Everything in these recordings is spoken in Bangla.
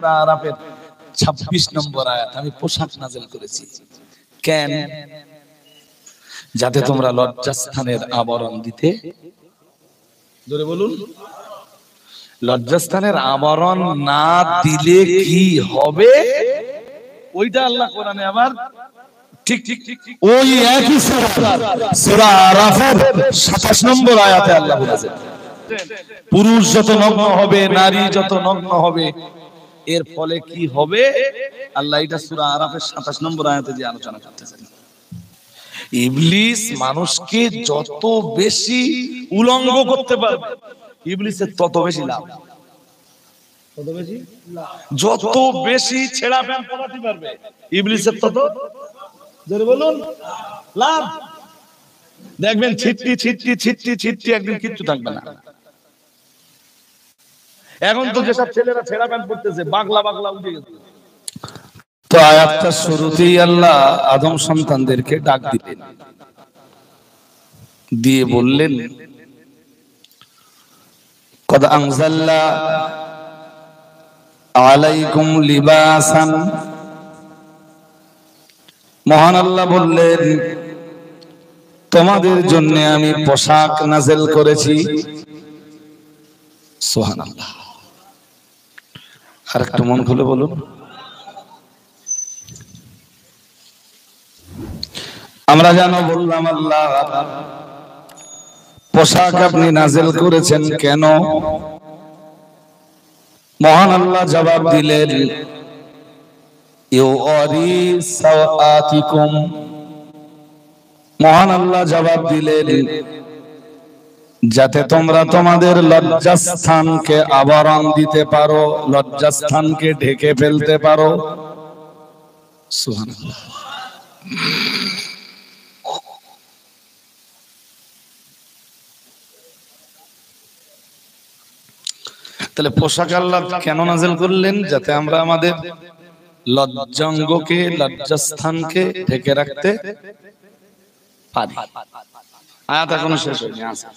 সূরা আরাফের 26 নম্বর আয়াত আমি পোশাক নাযিল করেছি কেন? যাতে তোমরা লজ্জাস্থানের আবরণ দিতে, জোরে বলুন, লজ্জাস্থানের আবরণ না দিলে কি হবে ওইটা আল্লাহ কোরআনে আবার ঠিক ওই একই সূরা আরাফের 27 নম্বর আয়াতে আল্লাহ বলেছেন পুরুষ যত নগ্ন হবে, নারী যত নগ্ন হবে, এর ফলে কি হবে আল্লাহ এটা সূরা আরাফের 27 নম্বর আয়াতে যে আলোচনা করতেছেন। ইবলিস মানুষকে যত বেশি উলঙ্গ করতে পারবে ইবলিসের তত বেশি লাভ। কত বেশি? যত বেশি ছেঁড়া প্যান্ট পরাতে পারবে ইবলিসের তত, জোরে বলুন, লাভ। দেখবেন ছিটটি ছিটটি ছিটটি ছিটটি একদিন কিচ্ছু থাকবে না। এখন তো যেসব ছেলেরা ছেঁড়া প্যান্ট পরতেছে বাগলা বাগলা উঠে গেছে। তো আয়াতটা শুরুতেই আল্লাহ আদম সন্তানদেরকে ডাক দিলেন, দিয়ে বললেন কদ আনজালনা আলাইকুম লিবাসান। মহান আল্লাহ বললেন তোমাদের জন্য আমি পোশাক নাযিল করেছি। সুবহানাল্লাহ। আর একটু মন খুলে বলুন। আমরা জানো বললাম আল্লাহ পোশাক আপনি নাযিল করেছেন কেন? মহান আল্লাহ জবাব দিলেন ইউরি সাওআতিকুম। মহান আল্লাহ জবাব দিলেন যাতে তোমরা তোমাদের লজ্জাস্থানকে আবরণ দিতে পারো, লজ্জাস্থানকে ঢেকে ফেলতে পারো। সুবহানাল্লাহ। তাহলে পোশাক আল্লাহ কেন নাযিল করলেন? যাতে আমরা আমাদের লজ্জাঙ্গকে, লজ্জাস্থানকে ঢেকে রাখতে পারি। আয়াত এখনো শেষ হয়নি, আছে।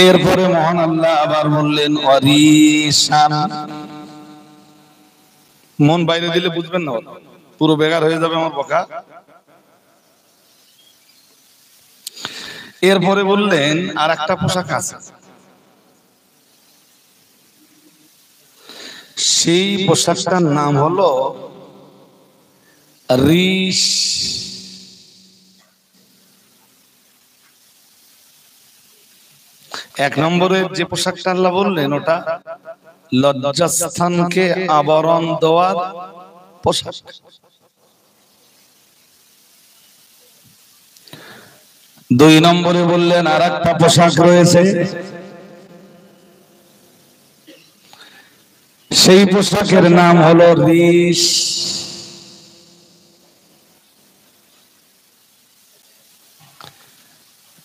এরপরে মহান আল্লাহ আবার বললেন ওয়ারিসান। মন বাইরে দিলে বুঝবেন না, পুরো বেকার হয়ে যাবে আমার বকা। এরপরে বললেন আর একটা পোশাক আছে, সেই পোশাকটার নাম হলো রিশ। এক নম্বরে যে পোশাকটা আল্লাহ বললেন ওটা লজ্জাস্থানকে আবরণ দেওয়ার পোশাক। দুই নম্বরে বললেন আর একটা পোশাক রয়েছে, সেই পোশাকের নাম হলো রিশ।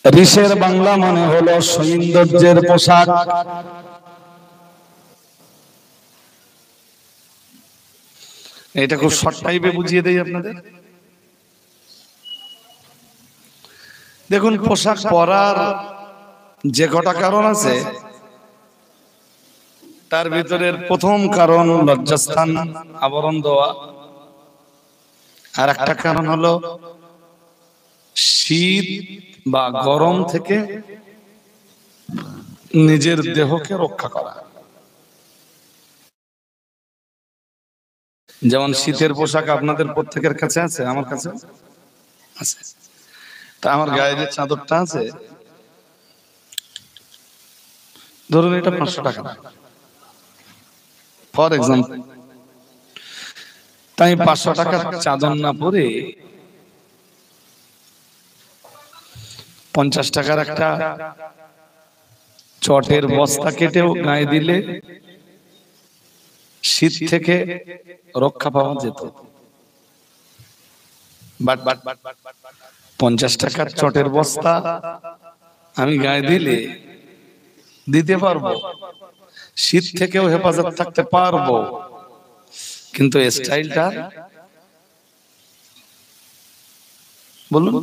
রিশের বাংলা মানে হলো সৌন্দর্যের পোশাক। এটা খুব শর্ট টাইপে বুঝিয়ে দেই আপনাদের। দেখুন পোশাক পরার যে কটা কারণ আছে তার ভিতরের প্রথম কারণ লজ্জাস্থান আবরণ দেওয়া, আর একটা কারণ হলো শীত বা গরম থেকে নিজের দেহকে রক্ষা করা। যেমন শীতের পোশাক আপনাদের প্রত্যেকের কাছে আছে, আমার কাছে আছে। তা আমার গায়ে যে চাদরটা আছে, ধরুন এটা 500 টাকা ফর এক্সাম্পল। তাই 500 টাকার চাদর না পরে 50 টাকার একটা চটের বস্তা কেটেও গায়ে দিলে শীত থেকে রক্ষা পাওয়া যেত। 50 টাকার চটের বস্তা আমি গায়ে দিতে পারবো, শীত থেকেও হেফাজত থাকতে পারবো, কিন্তু স্টাইলটা বলুন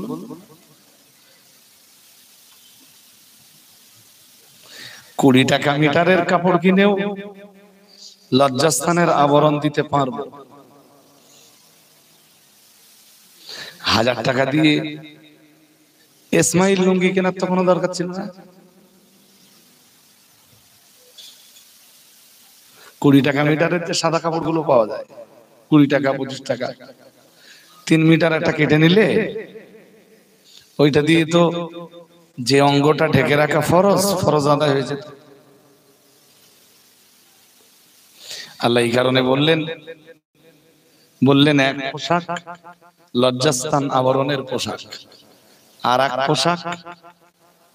20 টাকা মিটারের কাপড় কিনেও লজ্জাস্থানের আবরণ দিতে পারবো। 1000 টাকা দিয়ে ইসমাইল লুঙ্গি কেনার তো কোনো দরকার ছিল না। 20 টাকা মিটারের যে সাদা কাপড়গুলো পাওয়া যায়, 20 টাকা 25 টাকা, 3 মিটার একটা কেটে নিলে ওইটা দিয়ে তো যে অঙ্গটা ঢেকে রাখা ফরজ আদায় হয়ে যেত। আল্লাহ এই কারণে বললেন এক পোশাক লজ্জাস্থান আবরণের পোশাক, আর এক পোশাক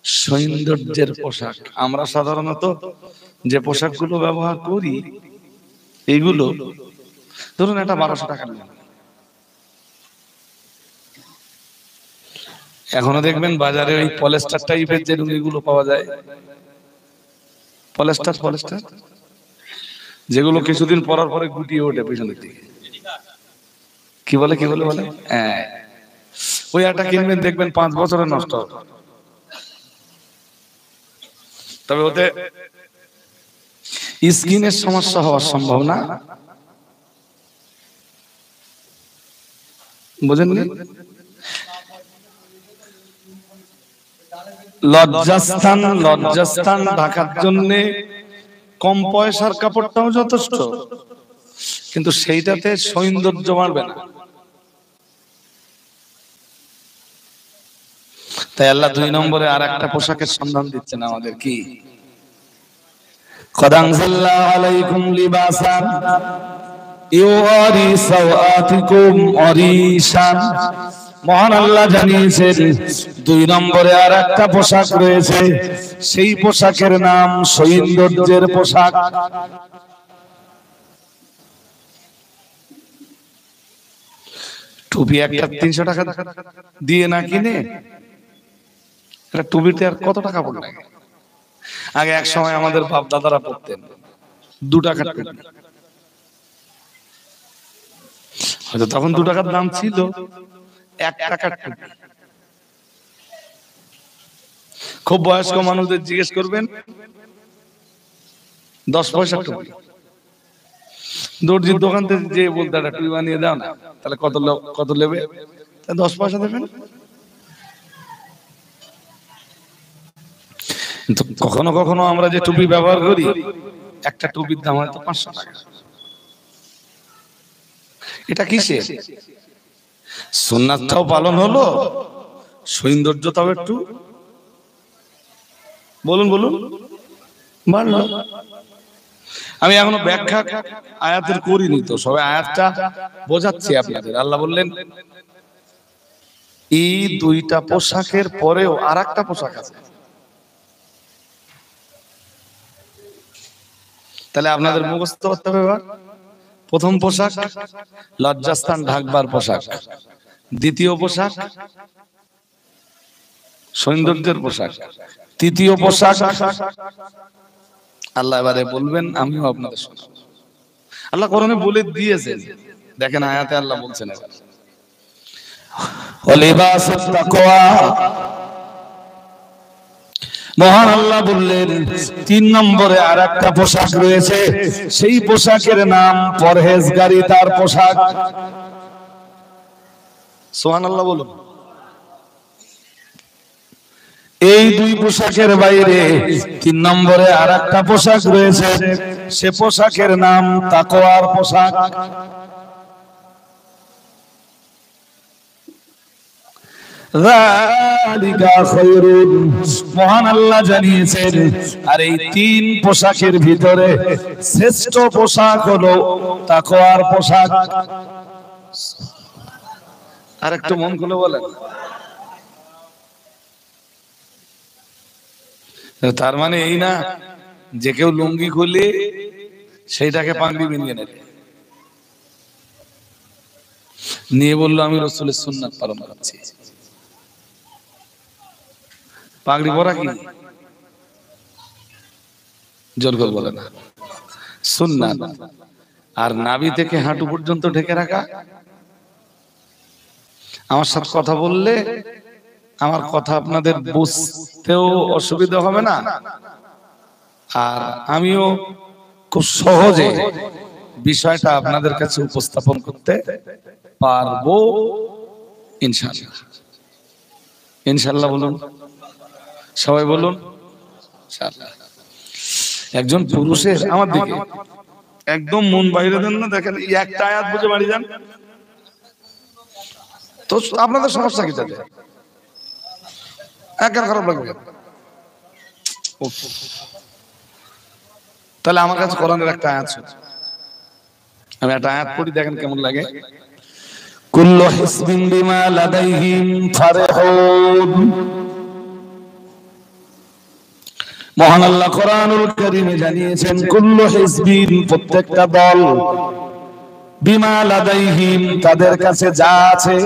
সৌন্দর্যের পোশাক। আমরা সাধারণত যে পোশাকগুলো ব্যবহার করি এগুলো ধরুন এটা 1200 টাকা, এখনো দেখবেন বাজারে ওই পলিস্টার টাইপের যে লুঙ্গিগুলো পাওয়া যায়, পলিস্টার যেগুলো কিছুদিন পরার পরে গুটিয়ে ওঠে পেছনের দিকে, কি বলে হ্যাঁ, ওই একটা কিনবেন দেখবেন 5 বছরে নষ্ট হবে। তবে ওতে স্কিনের সমস্যা হওয়ার সম্ভাবনা, বুঝেননি? লজ্জাস্থান ঢাকার জন্য কম পয়সার কাপড়টাও যথেষ্ট, কিন্তু সেইটাতে সৌন্দর্য বাড়বে না। তাই আল্লাহ 2 নম্বরে আর একটা পোশাকের সন্ধান দিচ্ছেন আমাদের, কি? কদ আনজালনাহু আলাইকুম লিবাসান ইউওয়ারি সাওআতিকুম আরিশান। মহান আল্লাহ জানিয়েছেন 2 নম্বরে আর একটা পোশাক রয়েছে, সেই পোশাকের নাম সৌন্দর্যের পোশাক। টুপি একটা 300 টাকা দিয়ে না কিনে এটা টুপিতে আর কত টাকা পড়ে লাগে? আগে এক সময় আমাদের বাপ দাদারা পড়তেন 2 টাকার টুপি, হয়তো তখন 2 টাকার দাম ছিল। 1 টাকার টুপি, খুব বয়স্ক মানুষদের জিজ্ঞেস করবেন 10 পয়সার টুপি, দর্জির দোকান থেকে যে বলতে একটা টুপি বানিয়ে দাও না, তাহলে কত নেবে? 10 পয়সা দেবেন। কখনো কখনো আমরা যে টুপি ব্যবহার করি, একটা টুপির দাম হয়তো 500 টাকা। এটা কিসের? সুন্নাতটাও পালন হলো, সৌন্দর্যটাও একটু বলুন বাড়লো। আমি এখনো ব্যাখ্যা আয়াতের করিনি, তো সবাই আয়াতটা বোঝাচ্ছি আপনাদের। আল্লাহ বললেন এই 2টা পোশাকের পরেও আর একটা পোশাক আছে। তাহলে আপনাদের মুখস্থ করতে হবে। প্রথম পোশাক লজ্জাস্থান ঢাকবার পোশাক, দ্বিতীয় পোশাক সৌন্দর্যের পোশাক, তৃতীয় পোশাক আল্লাহ এবারে বলবেন, আমিও আপনাদের শোনাবো। আল্লাহ কোরআনে বলে দিয়েছেন, দেখেন আয়াতে আল্লাহ বলছেন এবার ওয়ালিবাসুত তাকওয়া। মহান আল্লাহ বললেন 3 নম্বরে আর একটা পোশাক রয়েছে, সেই পোশাকের নাম পরহেজগারিতার পোশাক। সুবহানাল্লাহ বলুন। এই 2 পোশাকের বাইরে 3 নম্বরে আর একটা পোশাক রয়েছে, সে পোশাকের নাম তাকওয়ার পোশাক। মহান আল্লাহ জানিয়েছেন আর এই 3 পোশাকের ভিতরে শ্রেষ্ঠ পোশাক হলো তাকওয়ার পোশাক। আর একটু মন খুলে বলেন। তার মানে এই না যে কেউ লুঙ্গি খুলে সেইটাকে পাগড়ি বানিয়ে নেবে, নিয়ে বললো আমি রাসূলের সুন্নাত পালন করছি। পাগড়ি পরা কি? জোর করে বলে না, সুন্নাত। আর নাভি থেকে হাঁটু পর্যন্ত ঢেকে রাখা। আমার সাথে কথা বললে আমার কথা আপনাদের বুঝতেও অসুবিধা হবে না, আর আমিও খুব সহজে বিষয়টা আপনাদের কাছে উপস্থাপন করতে পারবো ইনশাআল্লাহ। ইনশাআল্লাহ বলুন, সবাই বলুন ইনশাআল্লাহ। একজন পুরুষের আমার দিকে একদম মন বাইরে দেন না, দেখেন এই একটা আয়াত বুঝে বাড়ি যান তো আপনাদের সমস্যা কি তাতে? একবার খারাপ লাগবে। তাহলে আমার কাছে কোরআনের একটা আয়াত আছে, আমি একটা আয়াত পড়ি, দেখেন কেমন লাগে। কুল্লু হিসবিন বিমা লাদাইহিম ফারহুন। মহান আল্লাহ কোরআনুল কারীমে জানিয়েছেন কুল্লু হিসবিন, প্রত্যেকটা দল, বিমা লাদাইহিম, তাদের কাছে যা আছে।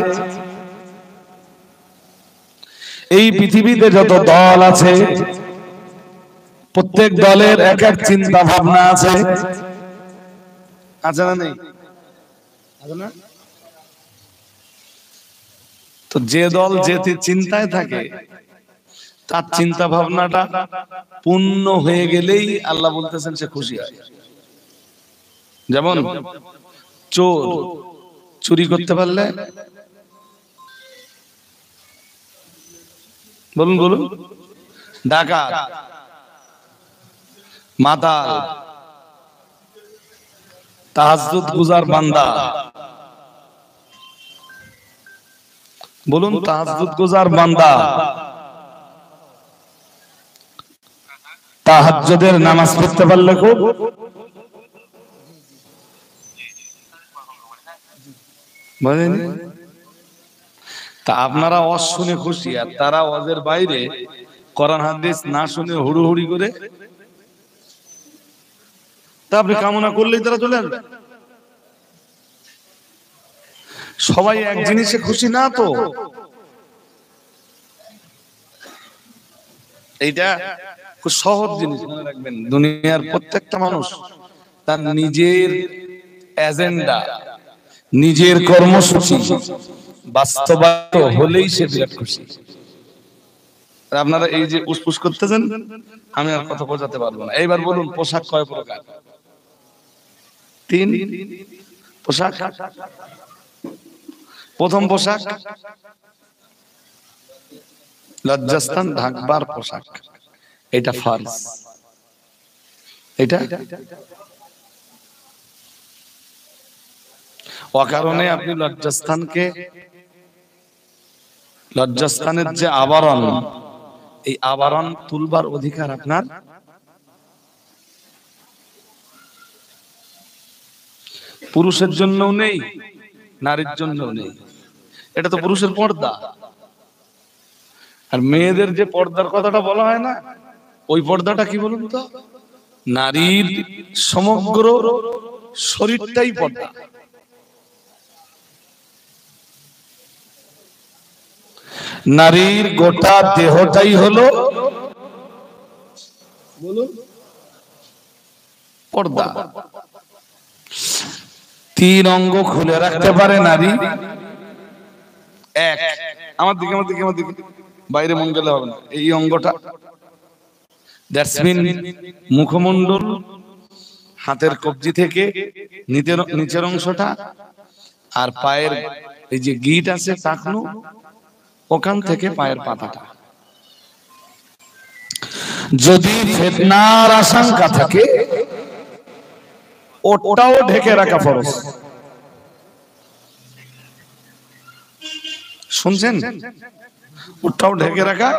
এই পৃথিবীতে যত দল আছে প্রত্যেক দলের এক এক চিন্তা ভাবনা আছে, আছে না নেই? আছে না? তো যে দল যে চিন্তায় থাকে তার চিন্তা ভাবনাটা পূর্ণ হয়ে গেলেই আল্লাহ বলতেছেন সে খুশি হয়। যেমন চোর চুরি করতে পারলে, বলুন বলুন, ডাকাত, মাতাল, তাহাজ্জুদ গুজার বান্দা, বলুন তাহাজ্জুদ গুজার বান্দা, তাহাজ্জুদের নামাজ পড়তে পারলে খুব বলেন। তা আপনারা ওয়াজ শুনে খুশি, আর তারা ওয়াজের বাইরে কোরআন হাদিস না শুনে হুড়ুহুড়ি করে, তা আপনি কামনা করলেই তারা চলে আসবে। সবাই এক জিনিসে খুশি না তো, এইটা খুব সহজ জিনিস মনে রাখবেন। দুনিয়ার প্রত্যেকটা মানুষ তার নিজের এজেন্ডা, নিজের কর্মসূচি বাস্তবায়িত হলেই সে বিরাট খুশি। আপনারা এই যে উসপুস করতেছেন, আমি আর কথা বোঝাতে পারবো না। এইবার বলুন পোশাক কয় প্রকার? 3 পোশাক। প্রথম পোশাক লজ্জাস্থান ঢাকবার পোশাক, এটা ফরজ। এটা অকারণে আপনি লজ্জাস্থানের যে আবরণ, এই আবরণ তুলবার অধিকার আপনার পুরুষের জন্যও নেই, নারীর জন্যও নেই। এটা তো পুরুষের পর্দা। আর মেয়েদের যে পর্দার কথাটা বলা হয় না, ওই পর্দাটা কি বলুন তো? নারীর সমগ্র শরীরটাই পর্দা। নারীর গোটা দেহটাই হলো বলুন পর্দা। 3 অঙ্গ খুলে রাখতে পারে নারী। এক, আমার দিকে আমার দিকে আমার দিকে, বাইরে মন গেলে হবে না। এই অঙ্গটা, দ্যাটস মিন মুখমণ্ডল, হাতের কবজি থেকে নিচের অংশটা, আর পায়ের এই যে গিট আছে টাকনু, ওখান থেকে পায়ের পাতাটা। যদি ফিতনার আশঙ্কা থাকে ওটাও ঢেকে রাখা ফরজ। শুনছেন? ওটাও ঢেকে রাখা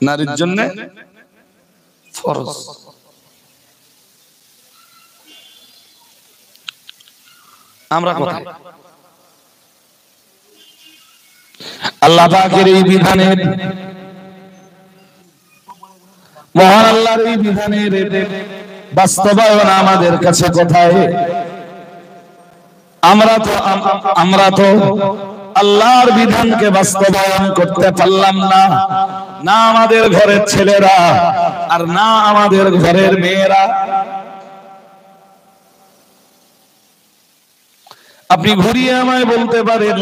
নারীর জন্য ফরজ। আমরা কোথায়? আল্লাহ পাকের এই বিধানের, মহান আল্লাহর এই বিধানের বাস্তবায়ন আমাদের কাছে কোথায়? আমরা তো আল্লাহর বিধানকে বাস্তবায়ন করতে পারলাম না, না আমাদের ঘরের ছেলেরা আর না আমাদের ঘরের মেয়েরা। আপনি ঘুরিয়ে আমায় বলতে পারেন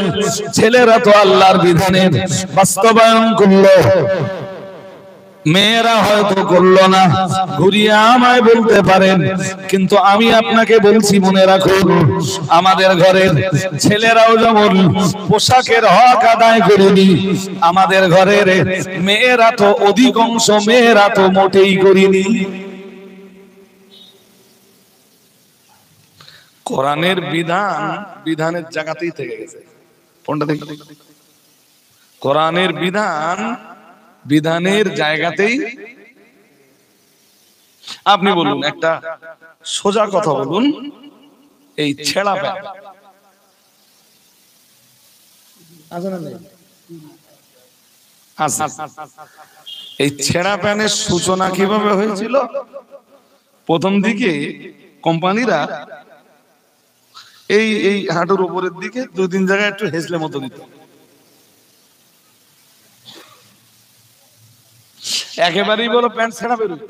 ছেলেরা তো আল্লাহর বিধানের বাস্তবায়ন করলো, মেয়েরা হয়তো করলো না, ঘুরিয়ে আমায় বলতে পারেন, কিন্তু আমি আপনাকে বলছি মনে রাখুন, আমাদের ঘরের ছেলেরাও যেমন পোশাকের হক আদায় করেনি, আমাদের ঘরের মেয়েরা তো অধিকাংশ মেয়েরা তো মোটেই করিনি। কোরআনের বিধান বিধানের জায়গাতেই থেকে গেছে। কোনটা থেকে? কোরআনের বিধান বিধানের জায়গাতেই। আপনি বলুন, একটা সোজা কথা বলুন, এই ছেঁড়া প্যান্ট এই ছেঁড়া প্যান্টের সূচনা কিভাবে হয়েছিল? প্রথম দিকে কোম্পানিরা এই এই হাঁটুর উপরের দিকে 2-3 জায়গায় একটু হেসলে মতো দিত, একেবারেই বলো প্যান্ট ছেঁড়া বেরোয়।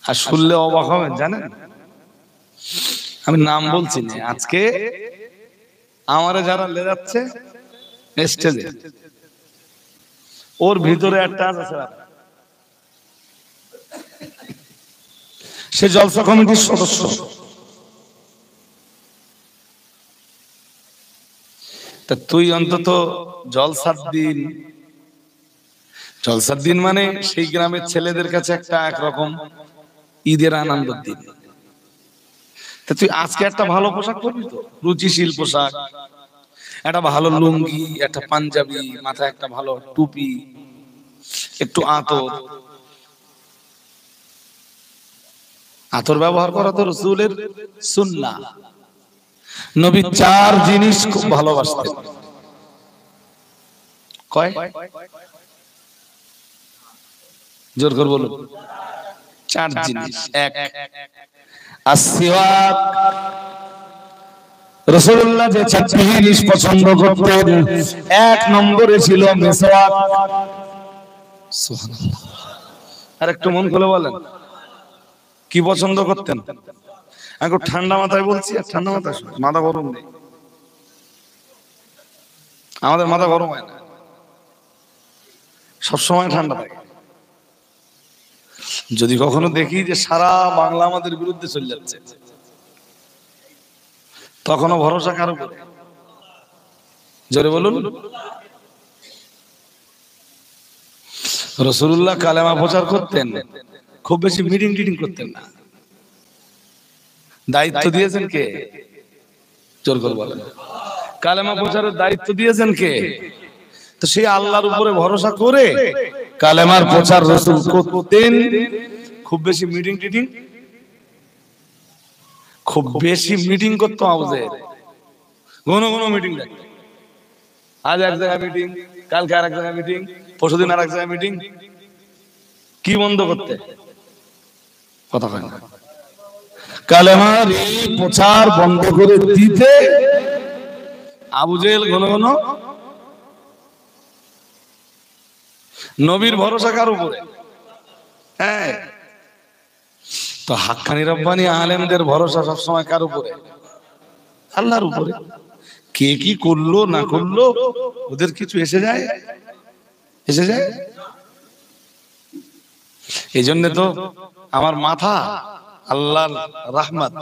আর শুনলে অবাক হবেন, জানেন, আমি নাম বলছি না, আজকে আমারে যারা লে যাচ্ছে স্টেজে, ওর ভিতরে একটা আছে, সে জলসা কমিটির সদস্য। তা তুই অন্তত জলসার দিন মানে সেই গ্রামের ছেলেদের কাছে একটা একরকম ঈদের আনন্দের দিন। তা তুই আজকে একটা ভালো পোশাক পরবি তো, রুচিশীল পোশাক, একটা ভালো লুঙ্গি, একটা পাঞ্জাবি, মাথায় একটা ভালো টুপি, একটু আতর ব্যবহার করা তো রাসূলের সুন্নাহ। নবী 4 জিনিস খুব ভালোবাসতেন। কয়? জোর করে বলুন। 4 জিনিস। 1, আসওয়াক। রাসূলুল্লাহ যে 4টি জিনিস পছন্দ করতেন, 1 নম্বরে ছিল মিসওয়াক। সুবহানাল্লাহ। আর একটু মন খুলে বলেন, কি পছন্দ করতেন? এখন ঠান্ডা মাথায় বলছি, আর ঠান্ডা মাথায় মাথা গরম নেই, আমাদের মাথা গরম হয় না, সবসময় ঠান্ডা থাকে। যদি কখনো দেখি যে সারা বাংলা আমাদের বিরুদ্ধে চলে যাচ্ছে, তখনও ভরসা কার উপরে? জোরে বলুন। রাসূলুল্লাহ কালেমা প্রচার করতেন, খুব বেশি মিটিং টিটিং করতেন না। দায়িত্ব দিয়েছেন কে? জোর করে বলেন। কালেমা প্রচারের দায়িত্ব দিয়েছেন কে? তো সেই আল্লাহর উপরে ভরসা করে কালেমার প্রচার রাসূল করতেন। খুব বেশি মিটিং টিটিং, খুব বেশি মিটিং করতো হাউজে, ঘন ঘন মিটিং ডাকতো। আজ এক জায়গায় মিটিং, কালকে আর এক জায়গায় মিটিং, পরশুদিন আর এক জায়গায় মিটিং। কি বন্ধ করতে? কথা হয় না। কালেমার এই প্রচার বন্ধ করে দিতে আবু জেহেল ঘন ঘন। নবীর ভরসা কার উপরে? হ্যাঁ, তো হাক্কানি রব্বানি আলেমদের ভরসা সবসময় কার উপরে? আল্লাহর উপরে। কে কি করলো না করলো ওদের কিছু এসে যায়? এই জন্য তো আমার মাথা আল্লাহর রহমত,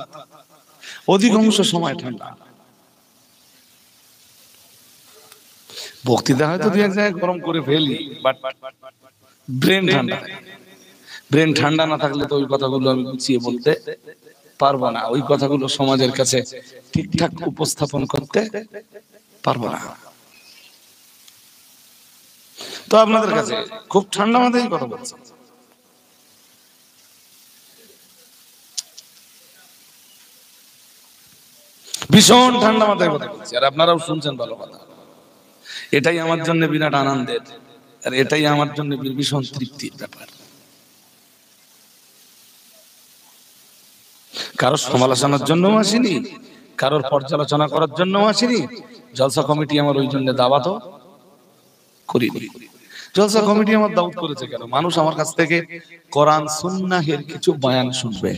অধিকাংশ সময় ঠান্ডা। বক্তৃতা হয়তো 2-1 জায়গায় গরম করে ফেলি, বাট ব্রেন ঠান্ডা। ব্রেন ঠান্ডা না থাকলে তো ওই কথাগুলো আমি গুছিয়ে বলতে পারবো না, ওই কথাগুলো সমাজের কাছে ঠিকঠাক উপস্থাপন করতে পারবো না। তো আপনাদের কাছে খুব ঠান্ডা মাথায় কথা বলছি। ভীষণ ঠান্ডা মাথায় কথা বলছি, আর আপনারাও শুনছেন ভালো কথা। এটাই আমার জন্য বিরাট আনন্দের, আর এটাই আমার জন্য ভীষণ তৃপ্তির ব্যাপার। কারোর সমালোচনার জন্য আসিনি, কারোর পর্যালোচনা করার জন্য আসিনি। জলসা কমিটি আমার ওই জন্য দাওয়াতও করিনি। জলসা কমিটি আমার দাওয়াত করেছে কেন? মানুষ আমার কাছ থেকে কোরআন সুন্নাহের কিছু বয়ান শুনবে।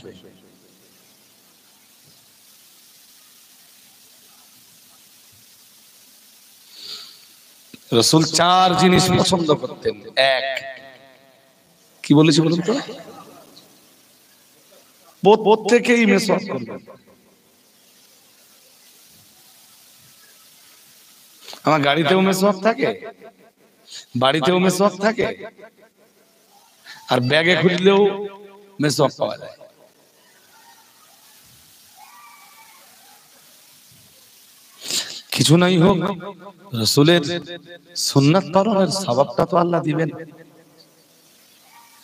রাসূল চার জিনিস পছন্দ করতেন। এক, কি বলেছি বলুন তো? প্রত্যেকেই মেসওয়াক করবেন। আমার গাড়িতেও মেসওয়াক থাকে, বাড়িতেও মেসওয়াক থাকে, আর ব্যাগে খুললেও মেসওয়াক পাওয়া যায়। কিছু নাই হোক, রাসূলের সুন্নাত পালনের সওয়াবটা তো আল্লাহ দিবেন।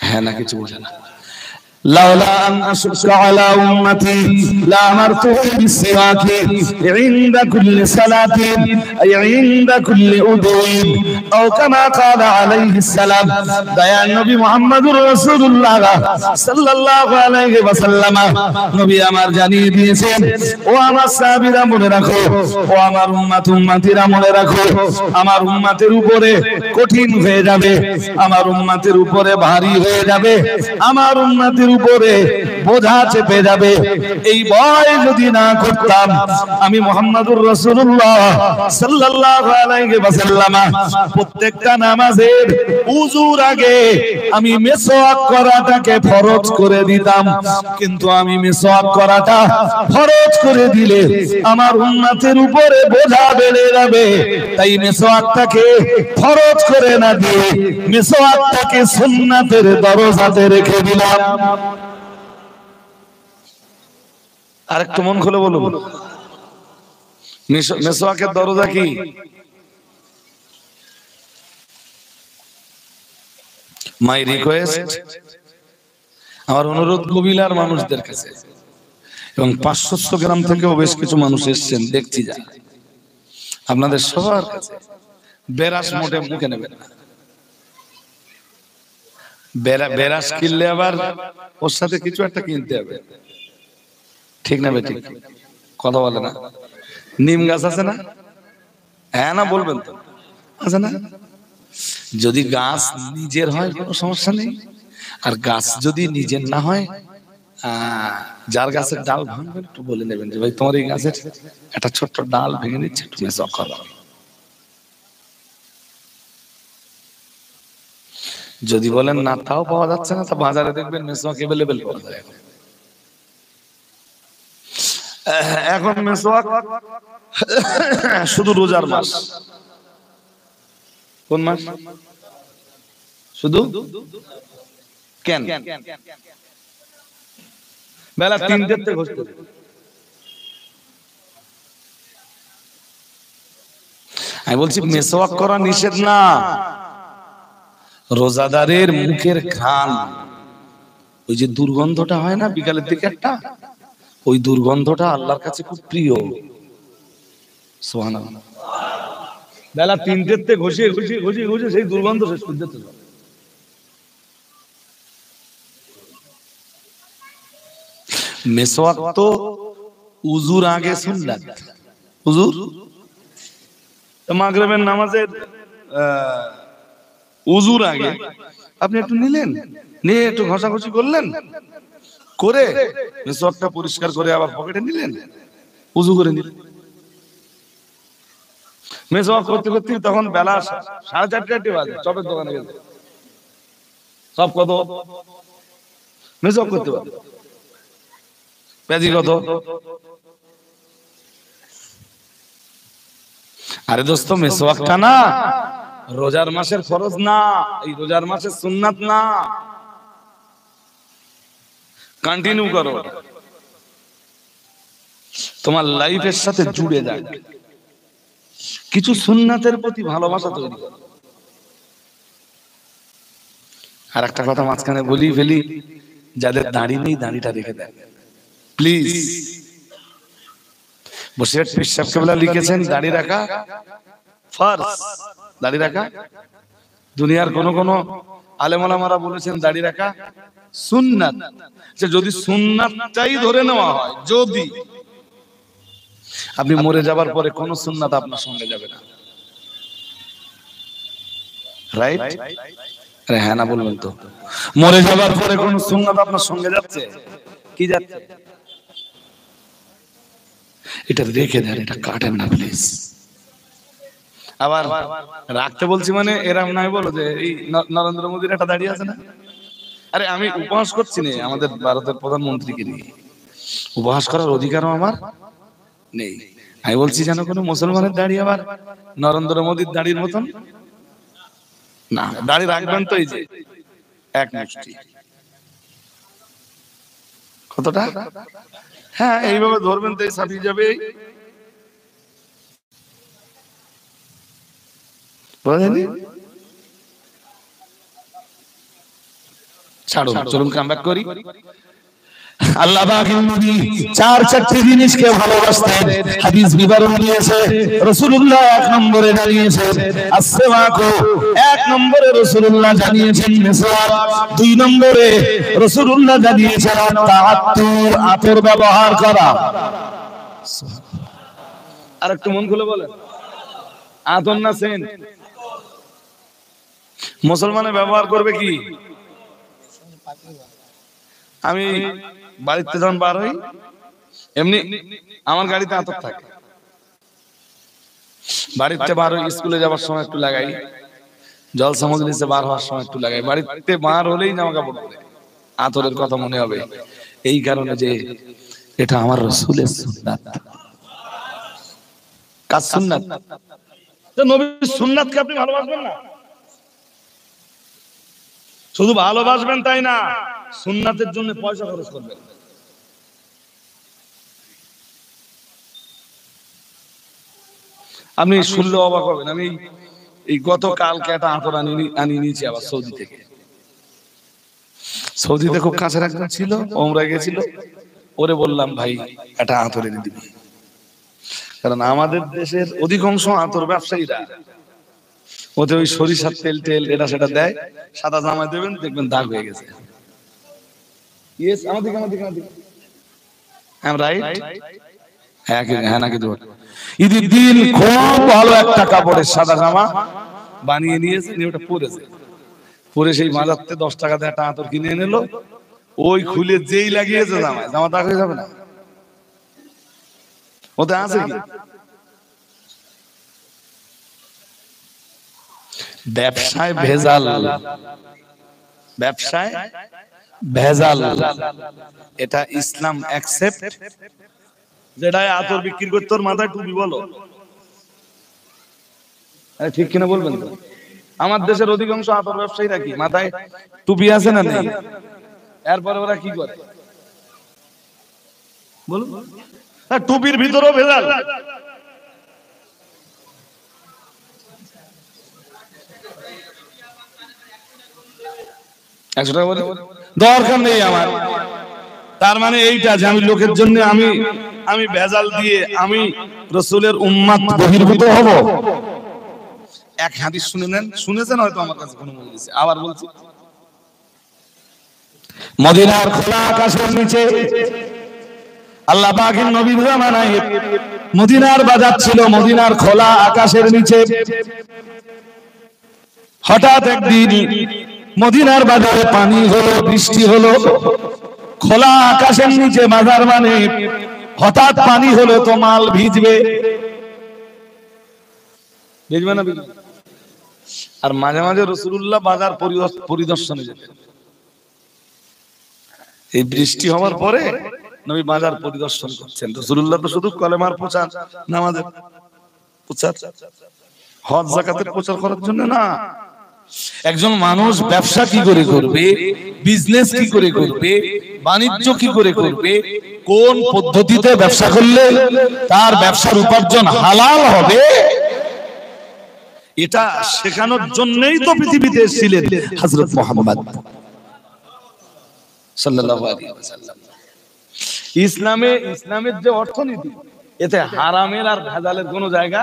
হ্যাঁ না কিছু বলে না। লাউলা আন আশুক্কা আলা উম্মতি লা আমারতুহুম বিসসিওয়াকি ইনদা কুল্লি সালাতিন আই ইনদা কুল্লি উদুইন আও কামা ক্বালা আলাইহিস সালাম। দয়ার নবী মুহাম্মদুর রাসূলুল্লাহ সাল্লাল্লাহু আলাইহি ওয়াসাল্লাম নবী আমার জানিয়ে দিয়েছেন, ও আমার সাহাবীরা মনে রাখো, ও আমার উম্মতিরা মনে রাখো, আমার উম্মতের উপরে কঠিন হয়ে যাবে, আমার উম্মতের উপরে ভারী হয়ে যাবে, আমার উম্মতের উপরে বোঝা চেপে যাবে। এই ভয় যদি না করতাম, আমি মুহাম্মদুর রাসূলুল্লাহ সাল্লাল্লাহু আলাইহি ওয়াসাল্লাম প্রত্যেকটা নামাজের উযুর আগে আমি মিসওয়াক করাটাকে ফরজ করে দিতাম। কিন্তু আমি মিসওয়াক করাটা ফরজ করে দিলে আমার উম্মতের উপরে বোঝা বেড়ে যাবে, তাই মিসওয়াকটাকে ফরজ করে না দিয়ে মিসওয়াকটাকে সুন্নাতের দরজাতে রেখে দিলাম। আরেকটু মন খুলে বলুন, মিসওয়াকের দরজা কি? মাই রিকোয়েস্ট, আমার অনুরোধ কবিলার মানুষদের কাছে, এবং 500 গ্রাম থেকেও বেশ কিছু মানুষ এসেছেন দেখছি, যা আপনাদের সবার কাছে বেরাস মোটে মুখে নেবেন না। বেরাস কিনলে আবার ওর সাথে কিছু একটা কিনতে হবে, ঠিক না বেঠিক? কথা বলে না? নিম গাছ আছে না? হ্যাঁ না বলবেন তো? আছে না? যদি গাছ নিজের হয় কোনো সমস্যা নেই, আর গাছ যদি নিজের না হয়, যার গাছের ডাল ভাঙবেন একটু বলে নেবেন যে ভাই তোমার এই গাছের একটা ছোট্ট ডাল ভেঙে নিচ্ছে, একটু মেসওয়াক করো। যদি বলেন না তাও পাওয়া যাচ্ছে না, তা বাজারে দেখবেন মেসওয়াক अवेलेबल পাওয়া যায়। এখন মেসওয়াক শুধু রোজার মাস। কোন মাস? শুধু কেন? বেলা 3টেতে ঘুরতে, আমি বলছি মেসওয়াক করা নিষেধ না। রোজাদারের মুখের ঘ্রাণ, ওই যে দুর্গন্ধটা হয় না বিকালের দিকে একটা, ওই দুর্গন্ধটা আল্লাহর কাছে খুব প্রিয়। সুবহানাল্লাহ। বেলা 3টেতে ঘষিয়ে ঘষিয়ে ঘষিয়ে ঘষিয়ে সেই দুর্গন্ধ শেষ করে দিতে হবে। মেসওয়াক তো উযুর আগে সুন্নাত। হুজুর মাগরিবের নামাজের উযুর আগে আপনি একটু নিলেন, নিয়ে একটু ঘষাঘষি করলেন, করে মেসওয়াকটা পরিষ্কার করে আবার পকেটে নিলেন, উযু করে নিলেন। মেসওয়াক করতে করতে তখন বেলা 4:30 বাজে, চপের দোকানে গেছে সব কত মেসওয়াক করতে পারে, পেঁয়াজি কত। আরে দোস্ত, মেসওয়াকটা না রোজার মাসের ফরজ না, এই রোজার মাসের সুন্নাত না। কন্টিনিউ করো, তোমার লাইফের সাথে জুড়ে যাক, কিছু সুন্নাতের প্রতি ভালোবাসা তৈরি করো। আর একটা কথা মাঝখানে বলি ফেলি, যাদের দাড়ি নেই দাড়িটা রেখে দেন প্লিজ। বসিরহাট পীর সাহেব কেবলা লিখেছেন দাড়ি রাখা ফরজ, দাড়ি রাখা। দুনিয়ার কোন কোন আলেম ওলামারা বলেছেন দাড়ি রাখা সুন্নাত। যদি সুন্নাতটাই ধরে নেওয়া হয়, যদি আপনি মরে যাবার পরে কোন সুন্নাত আপনার সঙ্গে যাবে না, রাইট? আরে হ্যাঁ না বলবেন তো? মরে যাবার পরে কোন সুন্নাত আপনার সঙ্গে যাচ্ছে কি? যাচ্ছে। এটা রেখে দেন, এটা কাটেন না প্লিজ। আবার রাখতে বলছি মানে এরম নাই বলো যে এই নরেন্দ্র মোদীর একটা দাঁড়িয়ে আছে না, আরে আমি উপহাস করছি না আমাদের ভারতের প্রধানমন্ত্রীকে নিয়ে, উপহাস করার অধিকারও আমার নেই। আমি বলছি যেন কোনো মুসলমানের দাড়ি আবার নরেন্দ্র মোদীর দাড়ির মতন না, দাড়ি রাখবেন তো এই যে এক মুষ্টি, কতটা, হ্যাঁ এইভাবে ধরবেন তো ছাপিয়ে যাবে, বুঝলেন? ছাড়ুন, চলুন কাম ব্যাক করি। আল্লাহ পাকের নবী চারটি জিনিসকে ভালোবাসতেন, হাদিস বিবরণ দিয়েছে। রাসূলুল্লাহ এক নম্বরে দাঁড়িয়েছেন আসওয়াকু, এক নম্বরে রাসূলুল্লাহ জানিয়েছেন মিসওয়াক, দুই নম্বরে রাসূলুল্লাহ জানিয়েছেন তাআত্তুর, আতর ব্যবহার করা। আর একটু মন খুলে বলেন, আতর না সেন্ট? মুসলমানে ব্যবহার করবে কি? আমি বাড়িতে যখন বার হই এমনি আমার গাড়িতে আতর থাকে, বাড়িতে বার হই স্কুলে যাওয়ার সময় একটু লাগাই, জলসা মজলিসে বার হওয়ার সময় একটু লাগাই, বাড়িতে বার হলেই জামা কাপড় পরে আতরের কথা মনে হবে, এই কারণে যে এটা আমার রাসূলের সুন্নাত। কার সুন্নাত? তো নবীর সুন্নাতকে আপনি ভালোবাসবেন না? শুধু ভালোবাসবেন তাই না, সুন্নাতের জন্য পয়সা খরচ করবেন। আপনি শুনলে অবাক হবেন, আমি এই গতকালকে একটা আতর আনিয়ে নিয়েছি আবার সৌদি থেকে। সৌদিতে খুব কাছের একজন ছিল, ওমরায় গেছিল, ওরে বললাম ভাই একটা আতর এনে দিবি, কারণ আমাদের দেশের অধিকাংশ আতর ব্যবসায়ীরা ওতে ওই সরিষার তেল টেল এটা সেটা দেয়, সাদা জামায় দেবেন দেখবেন দাগ হয়ে গেছে। ইয়েস, আমাদের রাইট, হ্যাঁ নাকি দেব। ঈদের দিন খুব ভালো একটা কাপড়ের সাদা জামা বানিয়ে নিয়েছে, নিয়ে ওটা পরেছে, পরে সেই মাজারতে 10 টাকা দিয়ে একটা আতর কিনে এনেলো, ওই খুলে যেই লাগিয়েছে জামায়, জামা দাগ হয়ে যাবে না? ওতে আছে কি? ব্যবসায় ভেজাল, ব্যবসায় ভেজাল, এটা ইসলাম অ্যাকসেপ্ট। যেটা আতর বিক্রি করতে ওর মাথায় টুপি বলো, ঠিক কিনা বলবেন তো? আমার দেশের অধিকাংশ আতর ব্যবসায়ীরা কি মাথায় টুপি আছে না নেই? এরপরে ওরা কি করে বলুন? টুপির ভিতরেও ভেজাল। দরকার নেই আমার, তার মানে এইটা যে আমি লোকের জন্য আমি ভেজাল দিয়ে আমি রাসূলের উম্মত বহির্ভূত হব। এক হাদিস শুনে নেন, শুনেছেন হয়তো আমার কাছে কোনো মজলিসে, আবার বলছি, মদিনার খোলা আকাশের নিচে আল্লাহ পাকের নবীর জামানায় মদিনার বাজার ছিল, মদিনার খোলা আকাশের নিচে হঠাৎ একদিন মদিনার বাজারে পানি হলো, বৃষ্টি হলো, খোলা আকাশের নিচে বাজার মানে হঠাৎ পানি হলো তো মাল ভিজবে, ভিজবে না? আর মাঝে মাঝে রাসূলুল্লাহ বাজার পরিদর্শনে যেতেন। এই বৃষ্টি হওয়ার পরে নবী বাজার পরিদর্শন করছেন। রাসূলুল্লাহ তো শুধু কলেমার প্রচার, নামাজের প্রচার, হজ যাকাতের প্রচার করার জন্য না, একজন মানুষ ব্যবসা কি করে করবে, বিজনেস কি করে করবে, বাণিজ্য কি করে করবে, কোন পদ্ধতিতে ব্যবসা করলে তার ব্যবসার উপার্জন হালাল হবে, এটা শেখানোর জন্যই তো পৃথিবীতে এসেছিলেন হযরত মুহাম্মদ সাল্লাল্লাহু আলাইহি ওয়াসাল্লাম। ইসলামের যে অর্থনীতি, এতে হারামের আর ভেজালের কোনো জায়গা,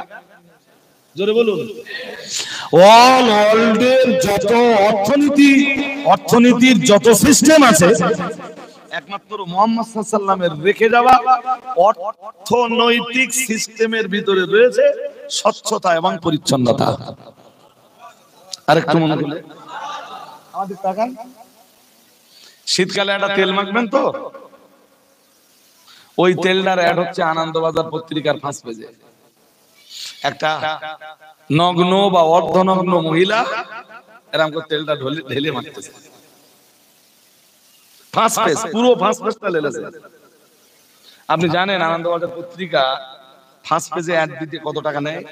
জোরে বলুন, অল ওয়ার্ল্ডের যত অর্থনীতির যত সিস্টেম আছে, একমাত্র মুহাম্মদ সাল্লাল্লাহু আলাইহি ওয়াসাল্লামের রেখে যাওয়া অর্থনৈতিক সিস্টেমের ভিতরে রয়েছে স্বচ্ছতা এবং পরিচ্ছন্নতা। আরেকটু মনে করলে আমাদের তাকান, শীতকালে একটা তেল মাখবেন তো, ওই তেলটার অ্যাড হচ্ছে আনন্দবাজার পত্রিকার 5 পেজে। একটা নগ্ন বা অর্ধনগ্ন মহিলা এরকম করে তেলটা ঢেলে মারতেছে। ফার্স্ট পেজ, পুরো ফার্স্ট পেজটা লেলেছে। আপনি জানেন আনন্দবাজার পত্রিকা ফার্স্ট পেজে অ্যাড দিতে কত টাকা নেয়?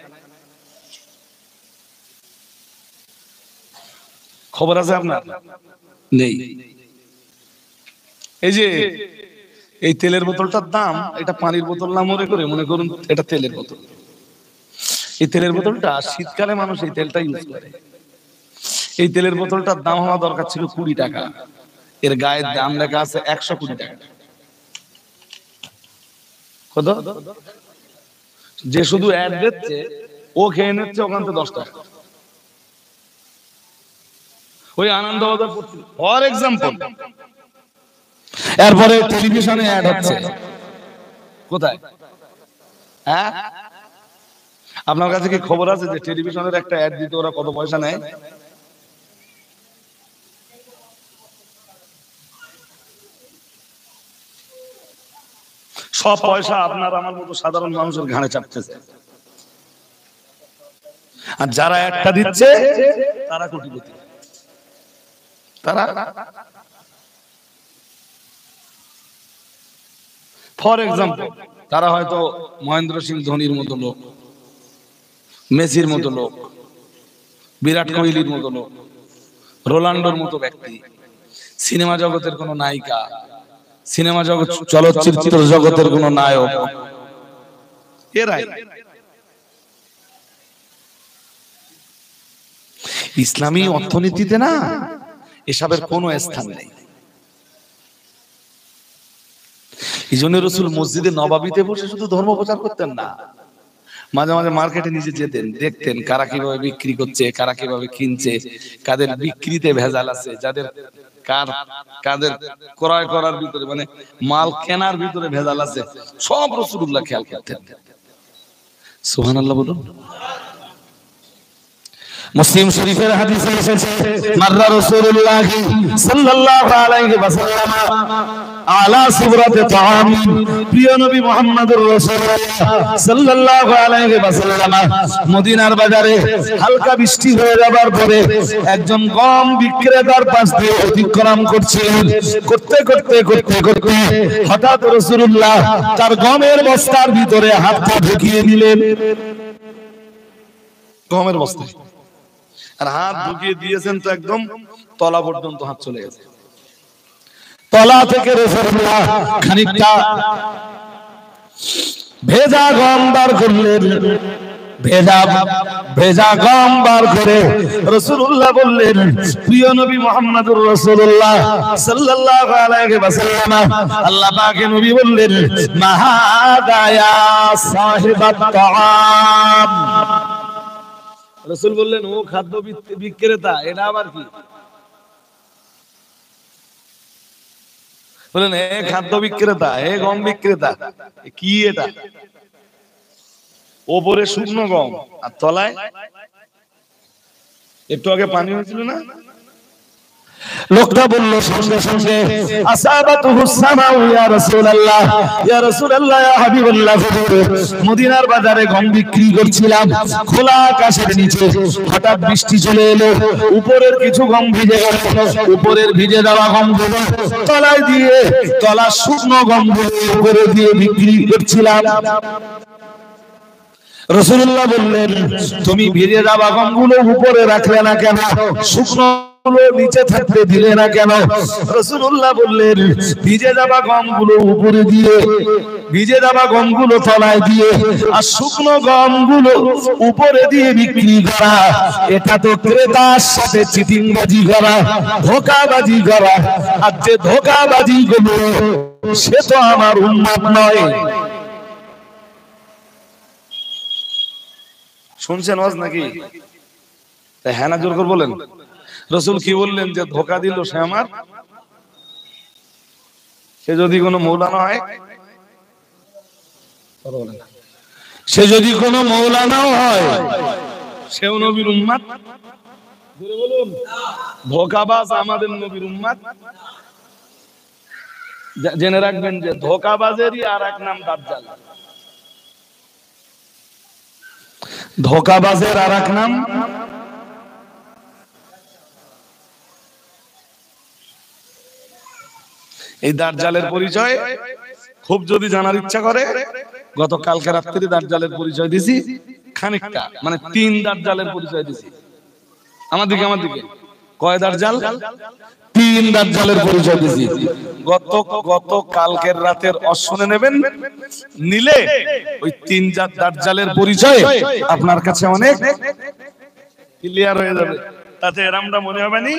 খবর আছে আপনার? নেই। এই যে এই তেলের বোতলটার দাম, এটা পানির বোতল না মনে করুন এটা তেলের বোতল। এই তেলের বোতলটা শীতকালে মানুষ এই তেলটা ইউজ করে। এই তেলের বোতলটার দাম হওয়া দরকার ছিল 20 টাকা, এর গায়ের দাম লেখা আছে 120 টাকা। কত? যে শুধু অ্যাড দিচ্ছে ও খেয়ে নিচ্ছে ওখান থেকে 10 টাকা। ওই আনন্দবাজার পত্রিকা ফর এক্সাম্পল। এরপরে টেলিভিশনে অ্যাড হচ্ছে কোথায়? হ্যাঁ, আপনার কাছে কি খবর আছে যে টেলিভিশনের একটা অ্যাড দিতে ওরা কত পয়সা নেয়? সব পয়সা আপনার আমার মতো সাধারণ মানুষের ঘাড়ে চাপতেছে। আর যারা একটা দিচ্ছে তারা কোটিপতি। তারা ফর এক্সাম্পল তারা হয়তো মহেন্দ্র সিং ধোনির মতো লোক, মেসির মতো লোক, বিরাট কোহলির মতো লোক, রোনাল্ডোর মতো ব্যক্তি, সিনেমা জগতের কোন নায়িকা, সিনেমা জগৎ চলচ্চিত্র জগতের কোন নায়ক, এরাই। ইসলামী অর্থনীতিতে না এসবের কোনো স্থান নেই। এই জন্য রাসূল মসজিদে নববীতে বসে শুধু ধর্ম প্রচার করতেন না, মাঝে মাঝে মার্কেটে নিজে যেতেন, দেখতেন কারা কিভাবে বিক্রি করছে, কারা কিভাবে কিনছে, কাদের বিক্রিতে ভেজাল আছে, যাদের কাদের ক্রয় করার ভিতরে মানে মাল কেনার ভিতরে ভেজাল আছে, সব রাসূলুল্লাহ খেয়াল করতেন। সুবহানাল্লাহ বলুন। মুসলিম শরীফের হাদিসে এসেছে মাররা রাসূলুল্লাহ সাল্লাল্লাহু আলাইহি ওয়াসাল্লাম আলা সিবরাতে তাআমিন, প্রিয় নবী মুহাম্মদুর রাসূলুল্লাহ সাল্লাল্লাহু আলাইহি ওয়াসাল্লাম মদিনার বাজারে হালকা বৃষ্টি হয়ে যাবার পরে একজন গম বিক্রেতার পাশ দিয়ে অতিক্রম করছিলেন। করতে করতে করতে করতে হঠাৎ রাসূলুল্লাহ তার গমের বস্তার ভিতরে হাতটা ঢুকিয়ে দিলেন। গমের বস্তা আর হাত ঢুকিয়ে দিয়েছেন তো একদম তলা পর্যন্ত হাত চলে গেছে। তলা থেকে রাসূলুল্লাহ খানিকটা ভেজা গম বার করলেন। ভেজা গম বার করে রাসূলুল্লাহ বললেন, প্রিয় নবী মুহাম্মদুর রাসূলুল্লাহ সাল্লাল্লাহু আলাইহি ওয়াসাল্লাম, আল্লাহ পাকের নবী বললেন, মা হাদা ইয়া সাহিবাত তাআম। রাসূল বললেন, ও খাদ্য বিক্রেতা, এটা আবার কি? বলেন, হে খাদ্য বিক্রেতা, হে গম বিক্রেতা, কি এটা? ওপরে শুকনো গম আর তলায় একটু আগে পানি হয়েছিল না? লোকটা বলল সঙ্গে সঙ্গে, আসাবাতুহুস সামাউ ইয়া রাসূলুল্লাহ, ইয়া রাসূলুল্লাহ, ইয়া হাবিবাল্লাহ, মদিনার বাজারে গম বিক্রি করছিলাম, খোলা আকাশের নিচে হঠাৎ বৃষ্টি চলে এলো, উপরের কিছু গম ভিজে গেল, উপরের ভিজে যাওয়া গমগুলো তলায় দিয়ে তলা শুকনো গমগুলো উপরে দিয়ে বিক্রি করছিলাম। রাসূলুল্লাহ বললেন, তুমি ভিজে যাওয়া গমগুলো উপরে রাখলে না কেন, শুকনো নিচে থাকতে দিলে না কেন? রাসূলুল্লাহ বললেন, ভিজে যাওয়া গমগুলো উপরে দিয়ে, ভিজে যাওয়া গমগুলো তলায় দিয়ে আর শুকনো গমগুলো উপরে দিয়ে বিক্রি করা, এটা তো ক্রেতার সাথে চিটিংবাজি করা, ধোঁকাবাজি করা। আর যে ধোঁকাবাজি গুলো সে তো আমার উম্মত নয়। শুনছেন ওয়াজ নাকি? হ্যাঁ না জোর করে বলেন। রাসূল কি বললেন? যে ধোঁকা দিল সে আমার, সে যদি কোনো মৌলানা হয়, সে যদি কোনো মৌলানাও হয়, সেও নবীর উম্মত। জোরে বলুন। ধোঁকাবাজ আমাদের নবীর উম্মত। জেনে রাখবেন যে ধোঁকাবাজেরই আর এক নাম দাজ্জাল। ধোঁকাবাজের আর এক নাম এই দাজ্জালের পরিচয় খুব যদি জানার ইচ্ছা করে, গতকালকে রাত্রি দাজ্জালের পরিচয় দিছি খানিকটা, মানে 3 দাজ্জালের পরিচয় দিছি। আমার দিকে কয় দাজ্জাল? 3 দাজ্জালের পরিচয় দিছি। গত কালকের রাতের শুনে নেবেন, নিলে ওই 3 দাজ্জালের পরিচয় আপনার কাছে অনেক ক্লিয়ার হয়ে যাবে। তাতে এরকমটা মনে হবে না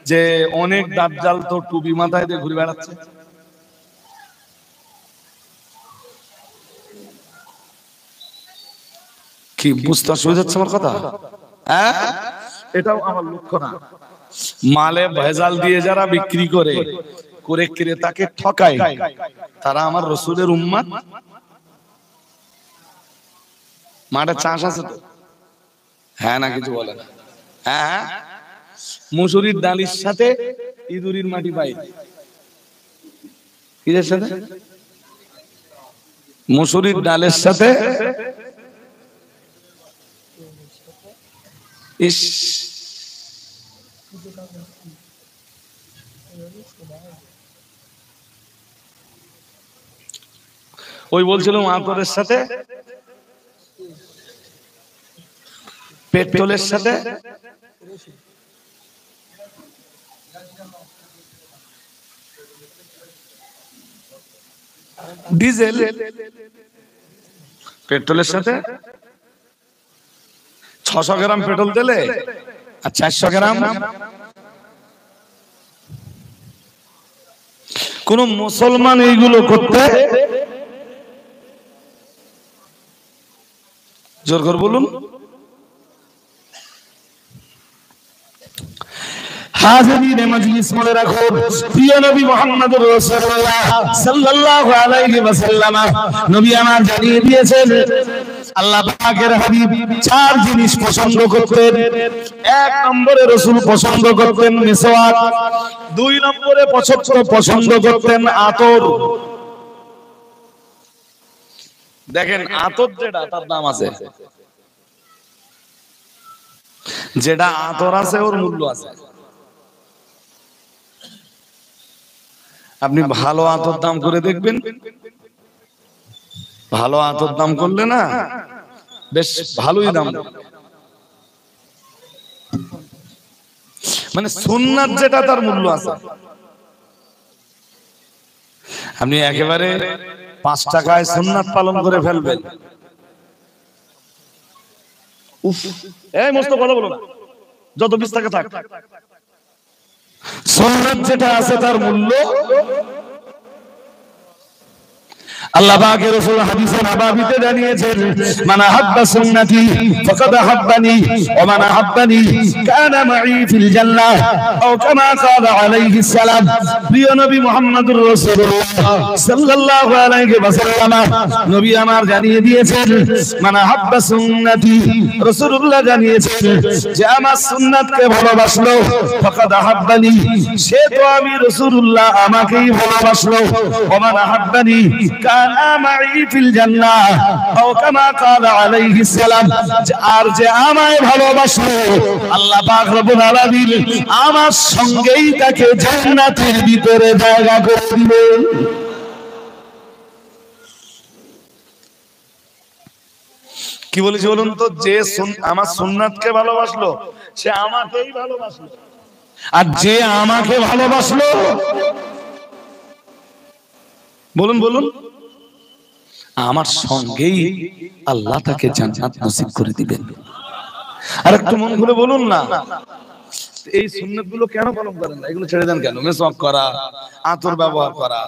যে অনেক দাজ্জাল তো টুপি মাথায় দিয়ে ঘুরে বেড়াচ্ছে। কি বুঝতে অসুবিধা হচ্ছে আমার কথা? হ্যাঁ, এটাও আমার লক্ষ্য না। মালে ভেজাল দিয়ে যারা বিক্রি করে ক্রেতাকে ঠকায়, তারা আমার রসুলের উম্মত। মাঠে চাষ আছে তো? হ্যাঁ না কিছু বলে না? হ্যাঁ, মুসুরির ডালির সাথে ইঁদুরির মাটি পাই। কিসের সাথে? মুসুরির ডালের সাথে ইস, ওই বলছিলাম আতরের সাথে পেট্রোলের সাথে ডিজেল, পেট্রোলের সাথে 600 গ্রাম পেট্রোল দিলে আর 400 গ্রাম। কোন মুসলমান এইগুলো করতে জোর করে বলুন? হাজিরিনে মজলিস মনে রাখো, প্রিয় নবী মুহাম্মদুর রাসূলুল্লাহ সাল্লাল্লাহু আলাইহি ওয়াসাল্লাম নবী আমার জানিয়ে দিয়েছেন, আল্লাহ পাকের হাবিব 4 জিনিস পছন্দ করতেন। 1 নম্বরে রাসূল পছন্দ করতেন মিসওয়াক, 2 নম্বরে পছন্দ করতেন আতর। দেখেন আতর যেটা, তার দাম আছে, যেটা আতর আছে ওর মূল্য আছে। আপনি ভালো আতর দাম করে দেখবেন, ভালো আতর দাম করলে না বেশ ভালোই দাম। মানে সুন্নাত যেটা তার মূল্য আছে। আপনি একেবারে 5 টাকায় সুন্নাত পালন করে ফেলবেন, উফ, এই মস্ত কথা বলো না, যত 20 টাকা থাক। সুন্নাত যেটা আছে তার মূল্য আল্লাহ পাকের রাসূল হাদিসে নববীতে জানিয়েছেন, মান হাব্বা সুন্নতি ফাকাদ হাব্বানি ওয়া মান হাব্বানি কানা মাই ফিল জান্নাহ ও কামা ক্বালা আলাইহিস সালাম। প্রিয় নবী মুহাম্মদুর রাসূলুল্লাহ সাল্লাল্লাহু আলাইহি ওয়াসাল্লাম নবী আমার জানিয়ে দিয়েছেন, মান হাব্বা সুন্নতি, রাসূলুল্লাহ জানিয়েছেন যে আমার সুন্নাতকে ভালোবাসলো ফাকাদ হাব্বানি, সে তো আমি রাসূলুল্লাহ আমাকেই ভালোবাসলো। ওয়া মান হাব্বানি আর যে আমায় ভালোবাসলো আল্লাহ পাক রব্বুল আলামিন আমার সঙ্গেই তাকে জান্নাতের ভিতরে জায়গা করে দিবেন। কি বলেছি বলুন তো? যে আমার সুন্নাতকে ভালোবাসলো সে আমাকেই ভালোবাসলো, আর যে আমাকে ভালোবাসলো, বলুন বলুন, আমার সঙ্গেই আল্লাহ তাকে জান্নাত নসিব করে দিবেন। আর একটু মন খুলে বলুন না, এই সুন্নাতগুলো কেন পালন করেন না? এগুলো ছেড়ে দেন কেন? মেসওয়াক করা, আতর ব্যবহার করা।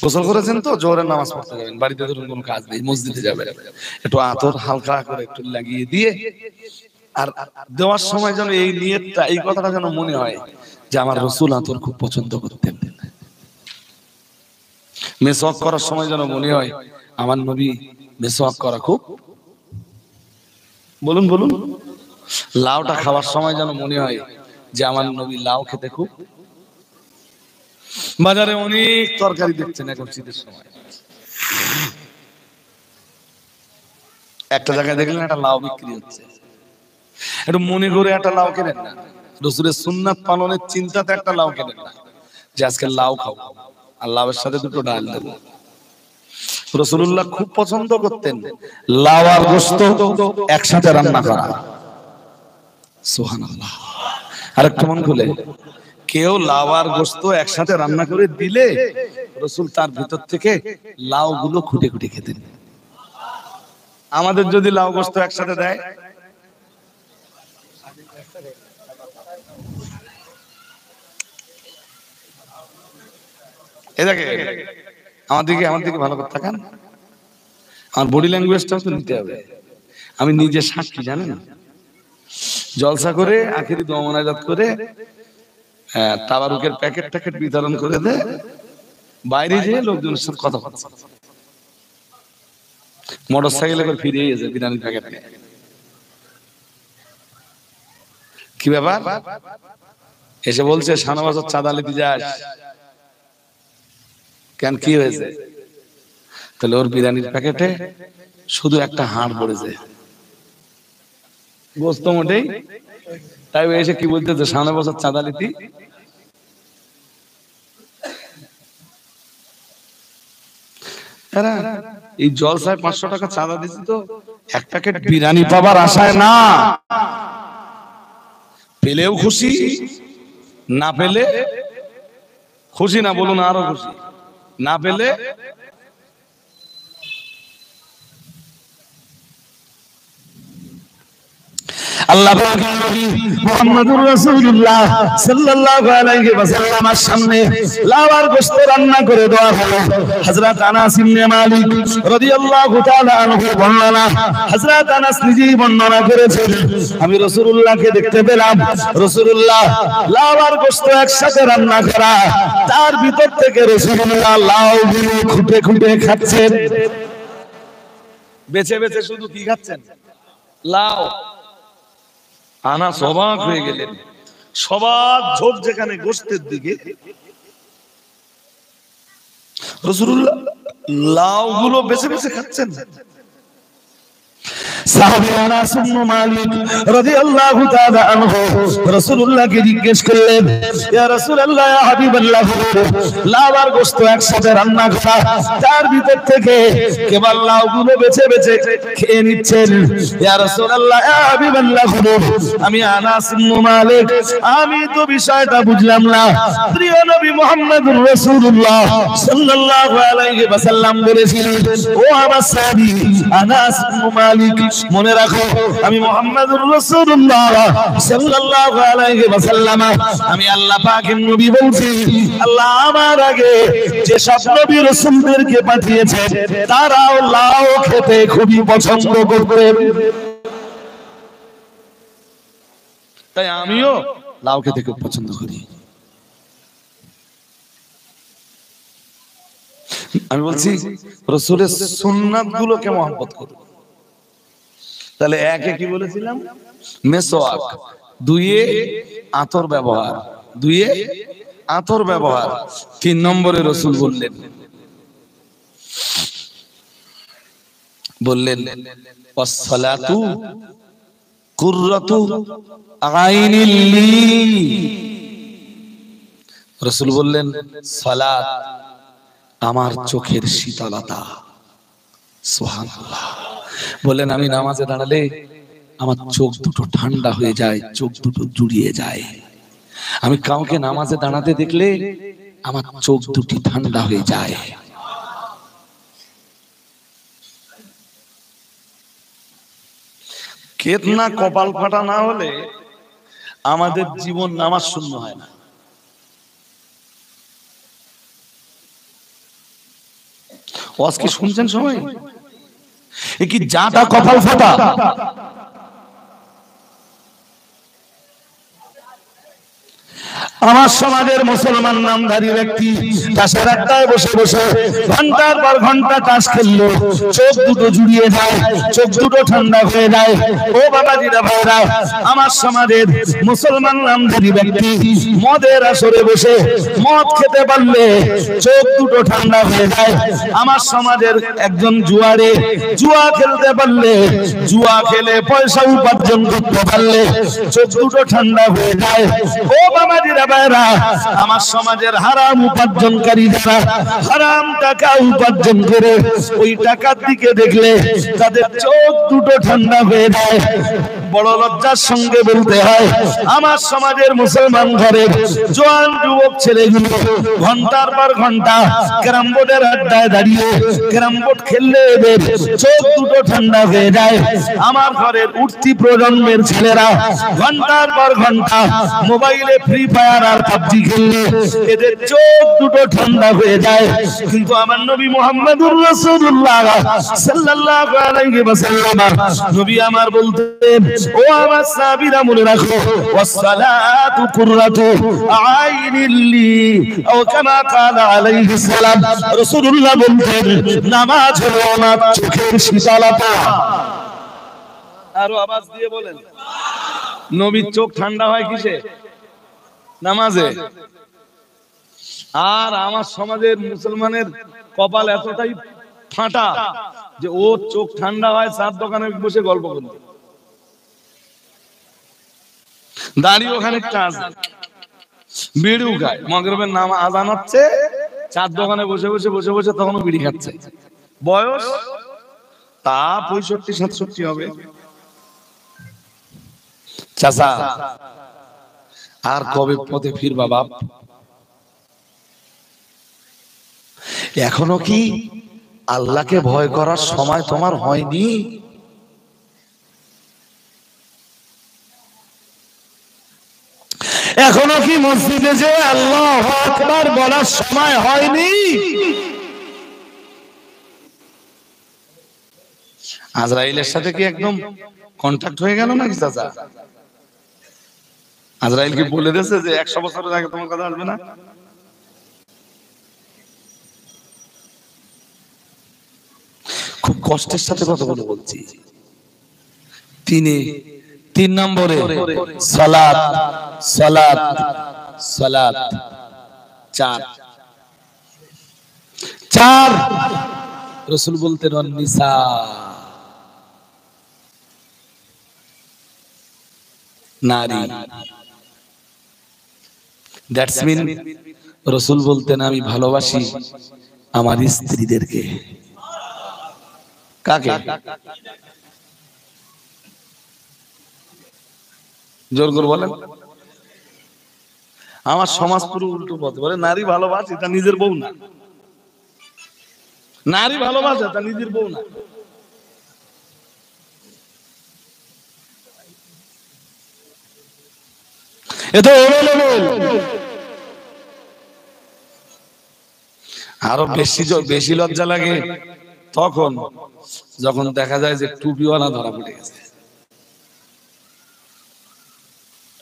গোসল করেছেন তো, জোহরের নামাজ পড়তে যাবেন, বাড়িতে ধরুন কোনো কাজ নেই, মসজিদে যাবেন, একটু আতর হালকা করে একটু লাগিয়ে দিয়ে, আর দেওয়ার সময় যেন এই নিয়তটা, এই কথাটা যেন মনে হয় যে আমার রাসূল আতর খুব পছন্দ করতেন। মেসওয়াক করার সময় যেন মনে হয় আমার নবী মেসওয়াক করা খুব, বলুন বলুন, লাউটা খাওয়ার সময় যেন মনে হয় যে আমার নবী লাউ খেতে খুব। বাজারে অনেক তরকারি দেখছেন এখন শীতের সময়, একটা জায়গায় দেখলেন একটা লাউ বিক্রি হচ্ছে, একটু মনে করে একটা লাউ কেনেন না। রাসূলের সুন্নাত পালনের চিন্তাতে একটা লাউ কেনেন না যে আজকে লাউ খাও আর লাউয়ের সাথে দুটো ডাল দেবো। রাসূলুল্লাহ খুব পছন্দ করতেন লাউ আর গোশত একসাথে রান্না করা। সুবহানাল্লাহ। আরেকটু মন খুলে, কেউ লাউ আর গোশত একসাথে রান্না করে দিলে রাসূল তার ভিতর থেকে লাউ গুলো খুঁটে খুঁটে খেতেন। আমাদের যদি লাউ গোশত একসাথে দেয়, এটাকে আমার দিকে ভালো করে তাকান, আমার বডি ল্যাঙ্গুয়েজটাও তো নিতে হবে। আমি নিজে সাক্ষী, জানেন, জলসা করে আখেরি দোয়া মোনাজাত করে তাবারুকের প্যাকেট ট্যাকেট বিতরণ করে দে, বাইরে যেয়ে লোকজনের সাথে কথা বলছে, মোটর সাইকেলে করে ফিরে এসে বিরিয়ানির প্যাকেট নিয়ে। কি ব্যাপার? এসে বলছে শাহনবাজার চাঁদা নিতে যাস কেন, কি হয়েছে? তাহলে ওর বিরিয়ানির প্যাকেটে শুধু একটা হাড় পড়েছে, গোস্ত মোটেই। তাই এসে কি বলতেছে, শাহনবাজার চাঁদা নিতি। এই জলসায় 500 টাকা চাঁদা দিছি তো এক প্যাকেট বিরিয়ানি পাবার আশায় না, পেলেও খুশি, না পেলে খুশি না, বলুন আরো খুশি, না পেলে আল্লাহ পাকের নবী মুহাম্মদুর রাসূলুল্লাহ সাল্লাল্লাহু আলাইহি ওয়াসাল্লামের সামনে লাউ আর গোশত রান্না করে দেওয়া হলো। হযরত আনাস ইবনে মালিক রাদিয়াল্লাহু তাআলা আনহু বর্ণনা, হযরত আনাস নিজেই বর্ণনা করেছেন, আমি রাসূলুল্লাহকে দেখতে পেলাম, রাসূলুল্লাহ লাউ আর গোশত একসাথে রান্না করা, তার ভিতর থেকে রাসূলুল্লাহ লাউগুলো খুঁটে খুঁটে খাচ্ছেন। বেছে বেছে শুধু কি খাচ্ছেন? লাউ। আনাস অবাক হয়ে গেলেন, সবার ঝোঁক যেখানে গোশতের দিকে, রাসূলুল্লাহ লাউ গুলো বেছে বেছে খাচ্ছেন। সাহাবী আনাস ইবনে মালিক রাদিয়াল্লাহু তাআলা আনহু রাসূলুল্লাহকে জিজ্ঞেস করলেন, ইয়া রাসূলুল্লাহ, ইয়া হাবিবাল্লাহ, লাউ আর গোশত একসাথে রান্না করা, তার ভিতর থেকে কেবল লাউ গুলো বেছে বেছে খেয়ে নিচ্ছেন। ইয়া রাসূলুল্লাহ, ইয়া হাবিবাল্লাহ, আমি আনাস ইবনে মালিক, আমি তো বিষয়টা বুঝলাম না। প্রিয় নবী মুহাম্মদুর রাসূলুল্লাহ সাল্লাল্লাহু আলাইহি ওয়াসাল্লাম বলেছিলেন, ও আমার সাহাবী আনাস ইবনে মালিক, মনে রাখো, আমি মুহাম্মদুর রাসূলুল্লাহ সাল্লাল্লাহু আলাইহি ওয়াসাল্লাম, আমি আল্লাহ পাকের নবী বলছি, আল্লাহ আমার আগে যে সব নবী রাসূলদেরকে পাঠিয়েছে তারাও লাউ খেতে খুবই পছন্দ করতেন, তাই আমিও লাউ খেতে খুব পছন্দ করি। আমি বলছি রাসূলের সুন্নাত গুলোকে মহব্বত করো। তাহলে একে কি বলেছিলাম? মেসওয়াক। দুইয়ে আতর ব্যবহার, দুইয়ে আতর ব্যবহার। 3 নম্বরে রাসূল বললেন ওয়াসসালাতু কুররাতু আইনিল লি। রাসূল বললেন সালাত আমার চোখের শীতলতা। সুবহানাল্লাহ। বললেন আমি নামাজে দাঁড়ালে আমার চোখ দুটো ঠান্ডা হয়ে যায়, চোখ দুটো জুড়িয়ে যায়। আমি কাউকে নামাজে দাঁড়াতে দেখলে আমার চোখ দুটি ঠান্ডা হয়ে যায়। কেতনা কপাল ফাটা না হলে আমাদের জীবন নামাজ শূন্য হয় না। ওয়াজ কি শুনছেন সবাই? এ কি যাটা কপাল ফাটা? আমার সমাজের মুসলমান নামধারী ব্যক্তি তাসের আড্ডায় বসে বসে ঘন্টার পর ঘন্টা তাস খেললো, চোখ দুটো জুড়িয়ে যায়, চোখ দুটো ঠান্ডা হয়ে যায়। ও বাবাজিরা ভাইরা, আমার সমাজের মুসলমান নামধারী ব্যক্তি মদের আসরে বসে মদ খেতে পারলে চোখ দুটো ঠান্ডা হয়ে যায়। আমার সমাজের একজন জুয়ারে জুয়া খেলতে পারলে, জুয়া খেলে পয়সা উপার্জন করতে পারলে চোখ দুটো ঠান্ডা হয়ে যায়। ও বাবাজিরা ভাইরা, আমার সমাজের হারাম উপার্জনকারী যারা হারাম টাকা উপার্জন করে ওই টাকার দিকে দেখলে তাদের চোখ দুটো ঠান্ডা হয়ে যায়। বড় লজ্জার সঙ্গে বলতে হয়, আমার সমাজের মুসলমান ঘরের জোয়ান যুবক ছেলেগুলো ঘন্টার পর ঘন্টা ক্যারাম বোর্ডের আড্ডায় দাঁড়িয়ে ক্যারাম বোর্ড খেললে এদের চোখ দুটো ঠান্ডা হয়ে যায়। আমার ঘরের উঠতি প্রজন্মের ছেলেরা ঘন্টার পর ঘন্টা মোবাইলে ফ্রি ফায়ার আর পাবজি খেললে এদের চোখ দুটো ঠান্ডা হয়ে যায়। কিন্তু আমার নবী মুহাম্মদুর রাসূলুল্লাহ সাল্লাল্লাহু আলাইহি ওয়াসাল্লাম নবী আমার বলতেন, ও আমার সাহাবীরা মনে রাখো, ওয়াসসালাতু কুররাতু আইনিল লি, ও কামা ক্বালা আলাইহিস সালাম। রাসূলুল্লাহ বলতেন, নামাজ হলো আমার চোখের শীতলতা। আরো আওয়াজ দিয়ে বলেন, নবীর চোখ ঠান্ডা হয় কিসে? নামাজে। আর আমার সমাজের মুসলমানের কপাল এতটাই ফাটা যে ও চোখ ঠান্ডা হয় চার দোকানে বসে গল্প করতে, দাঁড়িয়ে ওখানে কাজ বিড়িও খায়। মাগরিবের নাম আজান হচ্ছে, চার দোকানে বসে বসে বসে বসে তখনও বিড়ি খাচ্ছে। বয়স তা 65-67 হবে। চাচা আর কবে পথে ফিরবা বাপ? এখনো কি আল্লাহকে ভয় করার সময় তোমার হয়নি? এখনো কি মসজিদে যে আল্লাহু আকবার বলার সময় হয়নি? আজরাইলের সাথে কি একদম কন্টাক্ট হয়ে গেল নাকি চাচা? আজরাইল কি বলে দিয়েছে যে 100 বছরের আগে তোমার কথা আসবে না? খুব কষ্টের সাথে কথাগুলো বলছি। তিন নম্বরে সালাত, সালাত, সালাত। চার রাসূল বলতেন নিসা, নারী। দ্যাটস মিন রাসূল বলতেন, আমি ভালোবাসি আমার স্ত্রীদেরকে। কাকে? জোর করে বলেন। আমার সমাজ পুরো উল্টো পথে বলে, নারী ভালোবাসে তা নিজের বউ না, নারী ভালোবাসে তা নিজের বউ না। এত আরো বেশি লজ্জা লাগে তখন যখন দেখা যায় যে টুপিওয়ালা ধরা পড়ে গেছে।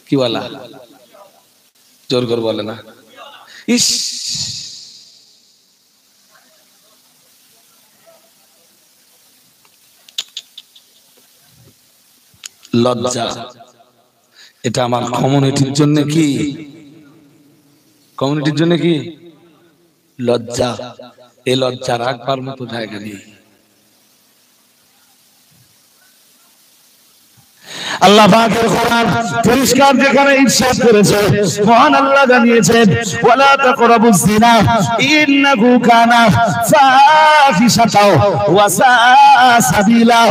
কি বলা? জোর করে বলে না। ইস, লজ্জা। এটা আমার কমিউনিটির জন্য কি? কমিউনিটির জন্য কি লজ্জা? এই লজ্জা রাখবার মতো জায়গা নেই। আল্লাহ পাকের কোরআন পরিষ্কার যেখানে ইরশাদ করেছে, মহান আল্লাহ জানিয়েছেন, ওয়ালা তাকরাবুজ জিনা ইন্নাহু কানা ফাহিশাতাও ওয়া সাআ সাবিলা।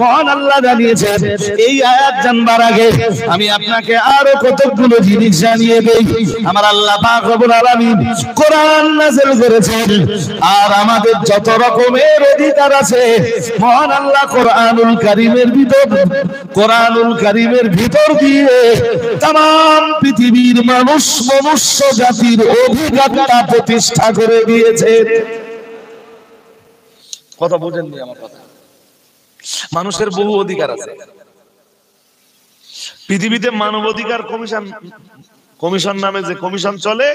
মহান আল্লাহ জানিয়েছেন, এই আয়াত জানবার আগে আমি আপনাকে আরো কতগুলো জিনিস জানিয়ে দেই। আমার আল্লাহ পাক রব্বুল আলামিন কোরআন নাযিল করেছেন, আর আমাদের যত রকমের অধিকার আছে মহান আল্লাহ কোরআনুল কারীমের ভিতর দিয়ে তাম পৃথিবীর মনুষ্য জাতির অধিকারটা প্রতিষ্ঠা করে দিয়েছে। কথা বোঝেননি আমার কথা? মানুষের বহু অধিকার আছে। পৃথিবীতে মানব অধিকার কমিশন কমিশন নামে যে কমিশন চলে,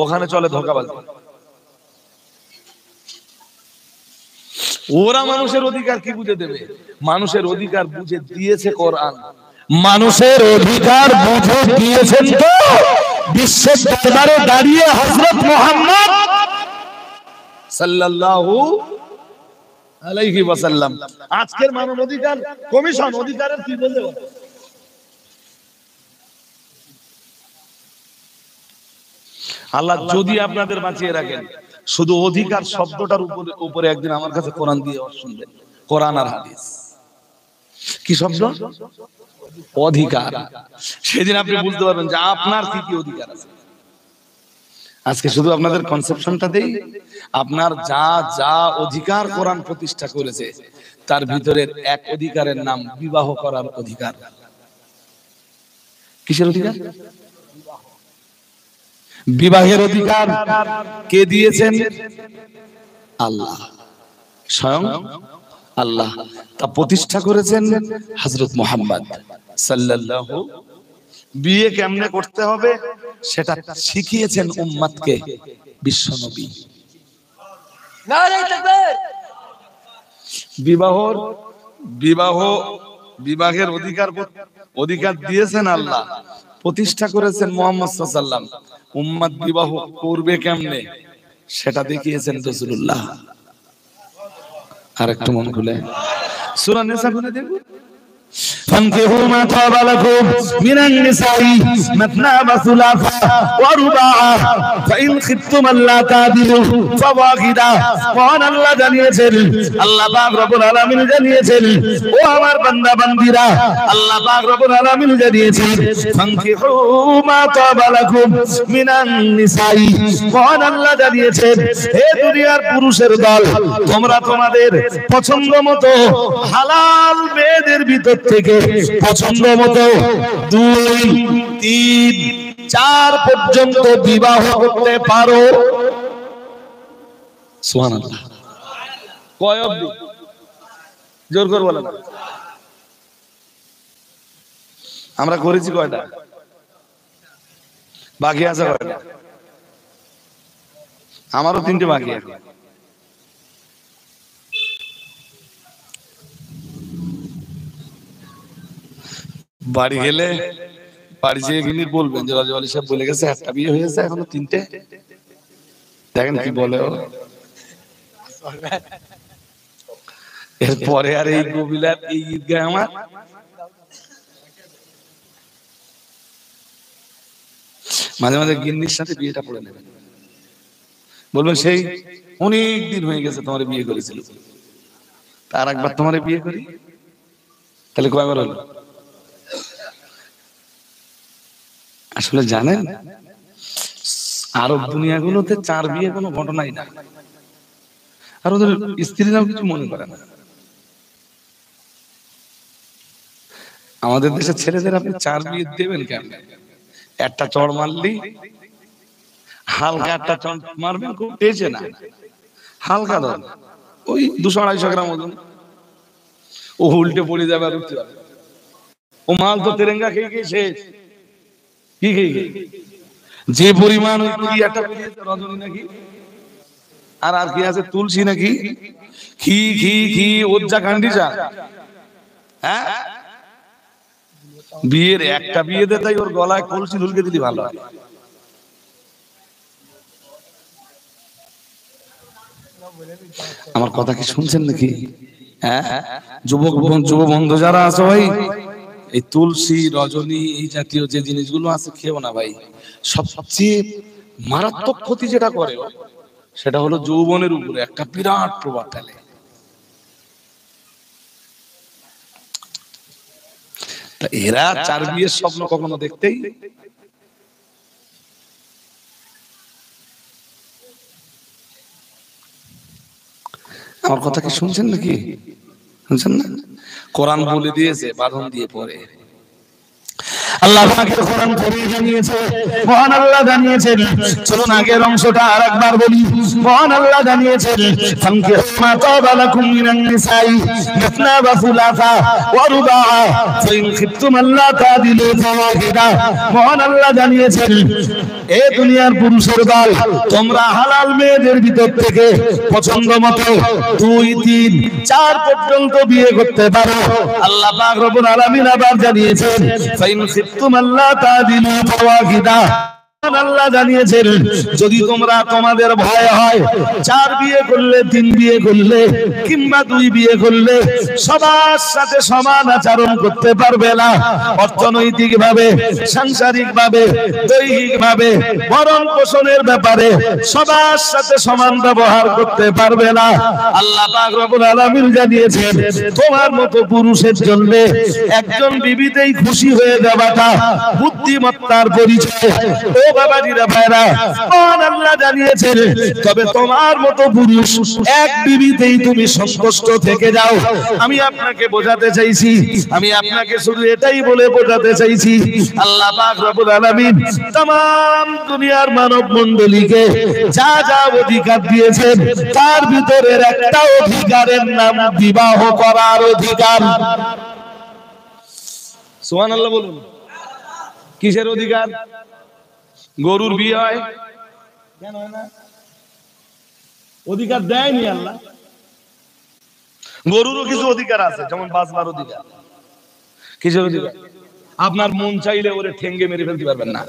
ওখানে চলে ধোঁকাবাজি। ওরা মানুষের অধিকার কি বুঝে দেবে? মানুষের অধিকার বুঝে দিয়েছে কোরআন। মানুষের অধিকার বুঝে দিয়েছেন তো বিশ্বের দরবারে দাঁড়িয়ে হযরত মুহাম্মদ সাল্লাল্লাহু আলাইহি ওয়াসাল্লাম। আজকের মানব অধিকার কমিশন অধিকারের কি বলে? আল্লাহ যদি আপনাদের বাঁচিয়ে রাখেন, শুধু অধিকার শব্দটার উপরে একদিন আমার কাছে কোরআন দিয়ে শুনবেন। কোরআন আর হাদিস কি শব্দ? অধিকার। সেদিন আপনি বুঝতে পারবেন যে আপনার কি কি অধিকার আছে। আজকে শুধু আপনাদের কনসেপশনটা দেই, আপনার যা যা অধিকার কোরআন প্রতিষ্ঠা করেছে তার ভিতরের এক অধিকারের নাম বিবাহ করার অধিকার। কিসের অধিকার? বিবাহের অধিকার কে দিয়েছেন? আল্লাহ, স্বয়ং আল্লাহ। তা প্রতিষ্ঠা করেছেন হযরত মুহাম্মদ সাল্লাল্লাহু। বিয়ে কেমনে করতে হবে সেটা শিখিয়েছেন উম্মতকে বিশ্বনবী। নারে তাকবীর। বিবাহের অধিকার দিয়েছেন আল্লাহ, প্রতিষ্ঠা করেছেন মুহাম্মদ সাল্লাল্লাহু আলাইহি ওয়াসাল্লাম। উম্মত বিবাহ করবে কেমনে সেটা দেখিয়েছেন রাসূলুল্লাহ। আরেকটু মন খুলে সূরা নিসা খুলে দেখুন। فانكحوا ما طاب لكم من النساء مثنى وثلاث ورباع فإن خفتم ألا تعدلوا فواحدة। মহান আল্লাহ জানিয়েছেন, আল্লাহ পাক রব্বুল আলামিন জানিয়েছেন, ও আমার বান্দা বান্দীরা, আল্লাহ পাক রব্বুল আলামিন জানিয়েছেন ফানকিহু মা তাবা লাকুম মিনান নিসাই। মহান আল্লাহ জানিয়েছেন, হে দুনিয়ার পুরুষের দল, তোমরা তোমাদের পছন্দ মতো হালাল মেয়েদের ভিতর থেকে পছন্দ মতো 2, 3, 4 পর্যন্ত বিবাহ করতে পারো। সুবহানাল্লাহ। কয় অবধি? জোর করে বলেন। আমরা করেছি কয়টা? বাকি আছে কয়টা? আমারও 3টে বাকি আছে। বাড়ি গেলে বাড়ি যেয়ে গিয়ে বলবেন যে রাজু আলী সাহেব বলে গেছে একটা বিয়ে হয়েছে, এখনো 3টে। দেখেন কি বলে ও। এরপরে আর এই কবিলার এই ঈদগাহ আমার মাঝে মাঝে গিন্নির সাথে বিয়েটা পড়ে নেবেন, বলবেন সেই অনেক দিন হয়ে গেছে তোমার বিয়ে করেছিল, তার একবার তোমার বিয়ে করি। তাহলে কয়বার হলো? আসলে জানেন আরব দুনিয়াগুলোতে 4 বিয়ে কোনো ঘটনাই না, আর ওদের স্ত্রীরাও কিছু মনে করে না। আমাদের দেশের ছেলেদের আপনি 4 বিয়ে দেবেন কেন? একটা চড় মারলি, হালকা একটা চড় মারবেন, খুব টেজে না, হালকা ধর, ওই 200-250 গ্রাম ওজন, ও উল্টে পড়ে যাবে আর উঠতে যাবে। ও মাল তো তেরেঙ্গা খেয়ে খেয়ে শেষ। কি খেয়ে যে পরিমাণ একটা রজনী নাকি, আর কি আছে তুলসী নাকি, খি খি খি ওজ্জা কান্ডিজা। হ্যাঁ, বিয়ের একটা বিয়েতে তাই ওর গলায় কলসি ঢুলকে দিলি ভালো হয়। আমার কথা কি শুনছেন নাকি? হ্যাঁ, যুব বন্ধু যারা আছে ভাই, এই তুলসী রজনী এই জাতীয় যে জিনিসগুলো আছে খেও না ভাই। সবচেয়ে মারাত্মক ক্ষতি যেটা করে সেটা হলো যৌবনের উপরে একটা বিরাট প্রভাব ফেলে। এরা 4 বিয়ের স্বপ্ন কখনো দেখতেই, আমার কথা কি শুনছেন নাকি? শুনছেন না? কোরআন বলে দিয়েছে বাঁধন দিয়ে পরে আল্লাহ পাকের কোরআন পড়ে জানিয়েছে, মহান আল্লাহ জানিয়েছেন। চলুন আগের অংশটা আরেকবার বলি। মহান আল্লাহ জানিয়েছেন, ফানকিহু মা তাবা লাকুম মিনান নিসাই মাসনা ওয়া সুলাসা ওয়া রুবা ফাইন খিফতুম আল্লা তাদিলু ফাওয়াহিদা। মহান আল্লাহ জানিয়েছেন, এ দুনিয়ার পুরুষের দল, তোমরা হালাল মেয়েদের ভিতর থেকে পছন্দ মতো 2, 3, 4 পর্যন্ত বিয়ে করতে পারো। আল্লাহ পাক রব্বুল আলামিন আবার জানিয়েছেন, ফাইন খিফতুম আল্লা তাদিলু ফাওয়াহিদা। আল্লাহ জানিয়েছেন, যদি তোমরা তোমাদের ভয় হয় 4 বিয়ে করলে, 3 বিয়ে করলে কিংবা 2 বিয়ে করলে সবার সাথে সমান আচরণ করতে পারবে না, অর্থনৈতিক ভাবে, সাংসারিক ভাবে, দৈহিক ভাবে, ভরণ পোষণের ব্যাপারে সবার সাথে সমান ব্যবহার করতে পারবে না। আল্লাহ পাক রব্বুল আলামিন জানিয়েছেন, তোমার মতো পুরুষের জন্য একজন বিবিতেই খুশি হয়ে যাওয়াটা বুদ্ধিমত্তার পরিচয়। ও বাবাজিরা ভাইরা, মহান আল্লাহ জানিয়েছেন, তবে তোমার মতো পুরুষ এক বিবিতেই তুমি সন্তুষ্ট থেকে যাও। আমি আপনাকে বোঝাতে চাইছি, আমি আপনাকে শুধু এটাই বলে বোঝাতে চাইছি, আল্লাহ পাক রব্বুল আলামিন तमाम দুনিয়ার মানব মণ্ডলীকে যা যা অধিকার দিয়েছেন, তার ভিতরের একটা অধিকারের নাম বিবাহ করার অধিকার। সুবহানাল্লাহ বলুন। কিসের অধিকার? গরুর বিয়ে হয় কেন হয় না? অধিকার দেয়নি আল্লাহ। গরুরও কিছু অধিকার আছে, যেমন বাঁচবার অধিকার। কিসের অধিকার? আপনার মন চাইলে ওরে ঠেঙ্গে মেরে ফেলতে পারবেন না,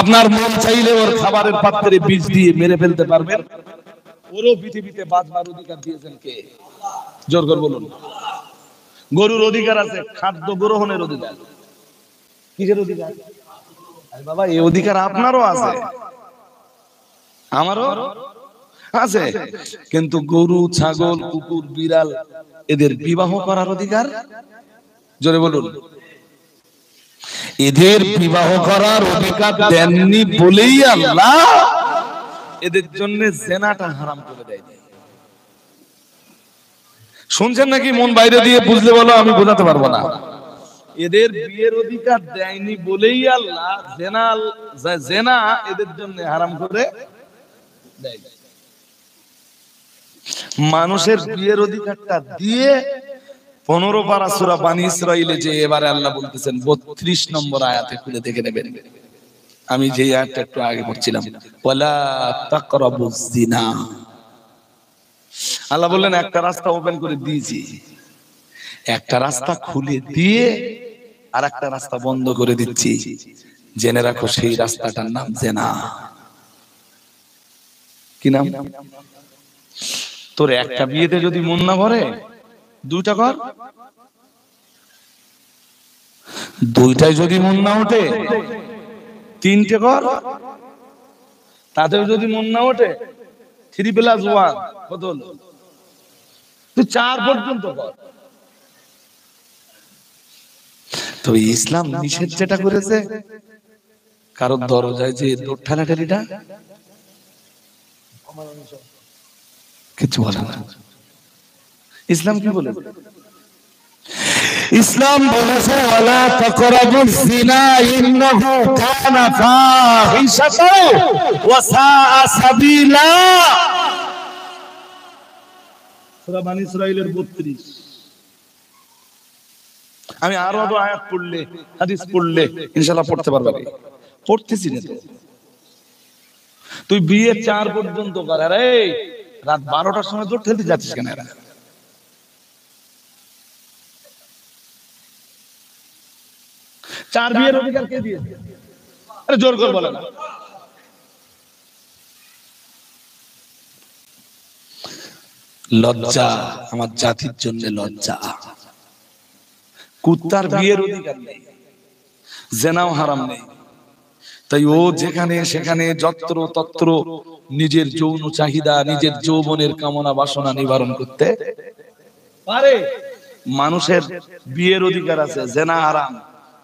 আপনার মন চাইলে ওর খাবারের পাত্রে বীজ দিয়ে মেরে ফেলতে পারবেন। ওরও পৃথিবীতে বাঁচবার অধিকার দিয়েছেন কে? জোর করে বলুন। গরুর অধিকার আছে, খাদ্য গ্রহণের অধিকার। কিসের অধিকার? আরে বাবা, এই অধিকার আপনারও আছে, আমারও আছে। কিন্তু গরু, ছাগল, কুকুর, বিড়াল এদের বিবাহ করার অধিকার? জোরে বলুন। এদের বিবাহ করার অধিকার দেননি বলেই আল্লাহ এদের জন্য জেনাটা হারাম করে দেয়। শুনছেন নাকি? মন বাইরে দিয়ে বুঝলে বলো, আমি বোঝাতে পারবো না। এদের বিয়ের অধিকার দেয়নি বলেই আল্লাহ জেনা এদের জন্য হারাম করে দেয়। মানুষের বিয়ের অধিকারটা দিয়ে 15 পারা সূরা বানী ইসরাঈলে যে এবারে আল্লাহ বলতেছেন 32 নম্বর আয়াতে খুলে দেখে নেবেন। আমি যে আয়াতটা একটু আগে পড়ছিলাম, ওয়ালা তাকরাবুজ জিনা। আল্লাহ বললেন একটা রাস্তা ওপেন করে দিয়েছি, একটা রাস্তা খুলে দিয়ে আর একটা রাস্তা বন্ধ করে দিচ্ছি। জেনে রাখো সেই রাস্তাটার নাম জেনা। কি নাম? তোর একটা বিয়েতে যদি মন না ভরে, 2টা কর। 2টায় যদি মন না ওঠে, 3টে কর। তাতেও যদি মন না ওঠে, 3+1 কত হলো? তুই 4 পর্যন্ত কর। তো ইসলাম নিষেধ যেটা করেছে, কারণ দরজায় যে দৌড় ঠেলাঠেলিটা কিছু বলে না। ইসলাম কি বলে? ইসলাম বলেছে ওয়ালা তাকরাবুজ জিনা ইন্নাহু কানা ফাহিশাতাও ওয়া সাআ সাবিলা। সূরা বানী ইসরাঈলের 32। আমি আরো আয়াত পড়লে, হাদিস পড়লে ইনশাআল্লাহ পড়তে পারবে। পড়তেছি না তো। তুই বিয়ে 4 পর্যন্ত কর। আরে রাত 12টার সময় দৌড় ঠেলতে যাচ্ছিস কেন? এরা 4 বিয়ের অধিকার কে দিয়েছে? আরে জোর করে বলে না। লজ্জা আমার জাতির জন্য লজ্জা। কুত্তার বিয়ের অধিকার নেই, জেনাও হারাম নেই। তাই ও যেখানে সেখানে যত্র তত্র নিজের যৌন চাহিদা, নিজের যৌবনের কামনা বাসনা নিবারণ করতে পারে। মানুষের বিয়ের অধিকার আছে, জেনা হারাম।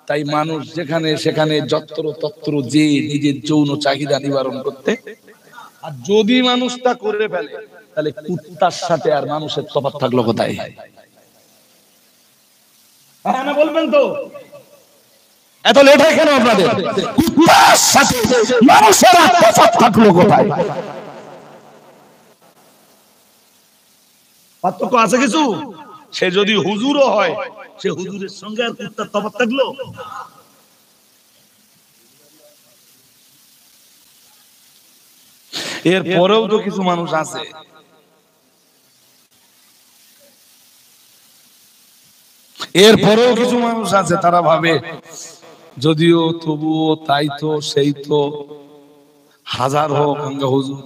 তাই মানুষ যেখানে সেখানে যত্র তত্র যে নিজের যৌন চাহিদা নিবারণ করতে। আর যদি মানুষ তা করে ফেলে, তাহলে কুত্তার সাথে আর মানুষের তফাৎ থাকলো কোথায়? হ্যাঁ না বলবেন তো? এত লেট হয় কেন আপনাদের? কুত্তার সাথে মানুষের তফাৎ থাকলো কোথায়? পার্থক্য আছে কিছু? সে যদি হুজুরও হয়, সে হুজুরের সঙ্গে আর কুত্তার তফাৎ থাকলো? এর পরেও তো কিছু মানুষ আছে তারা ভাবে যদিও তবুও তাই তো সেই তো হাজার হোক গঙ্গা হুজুর।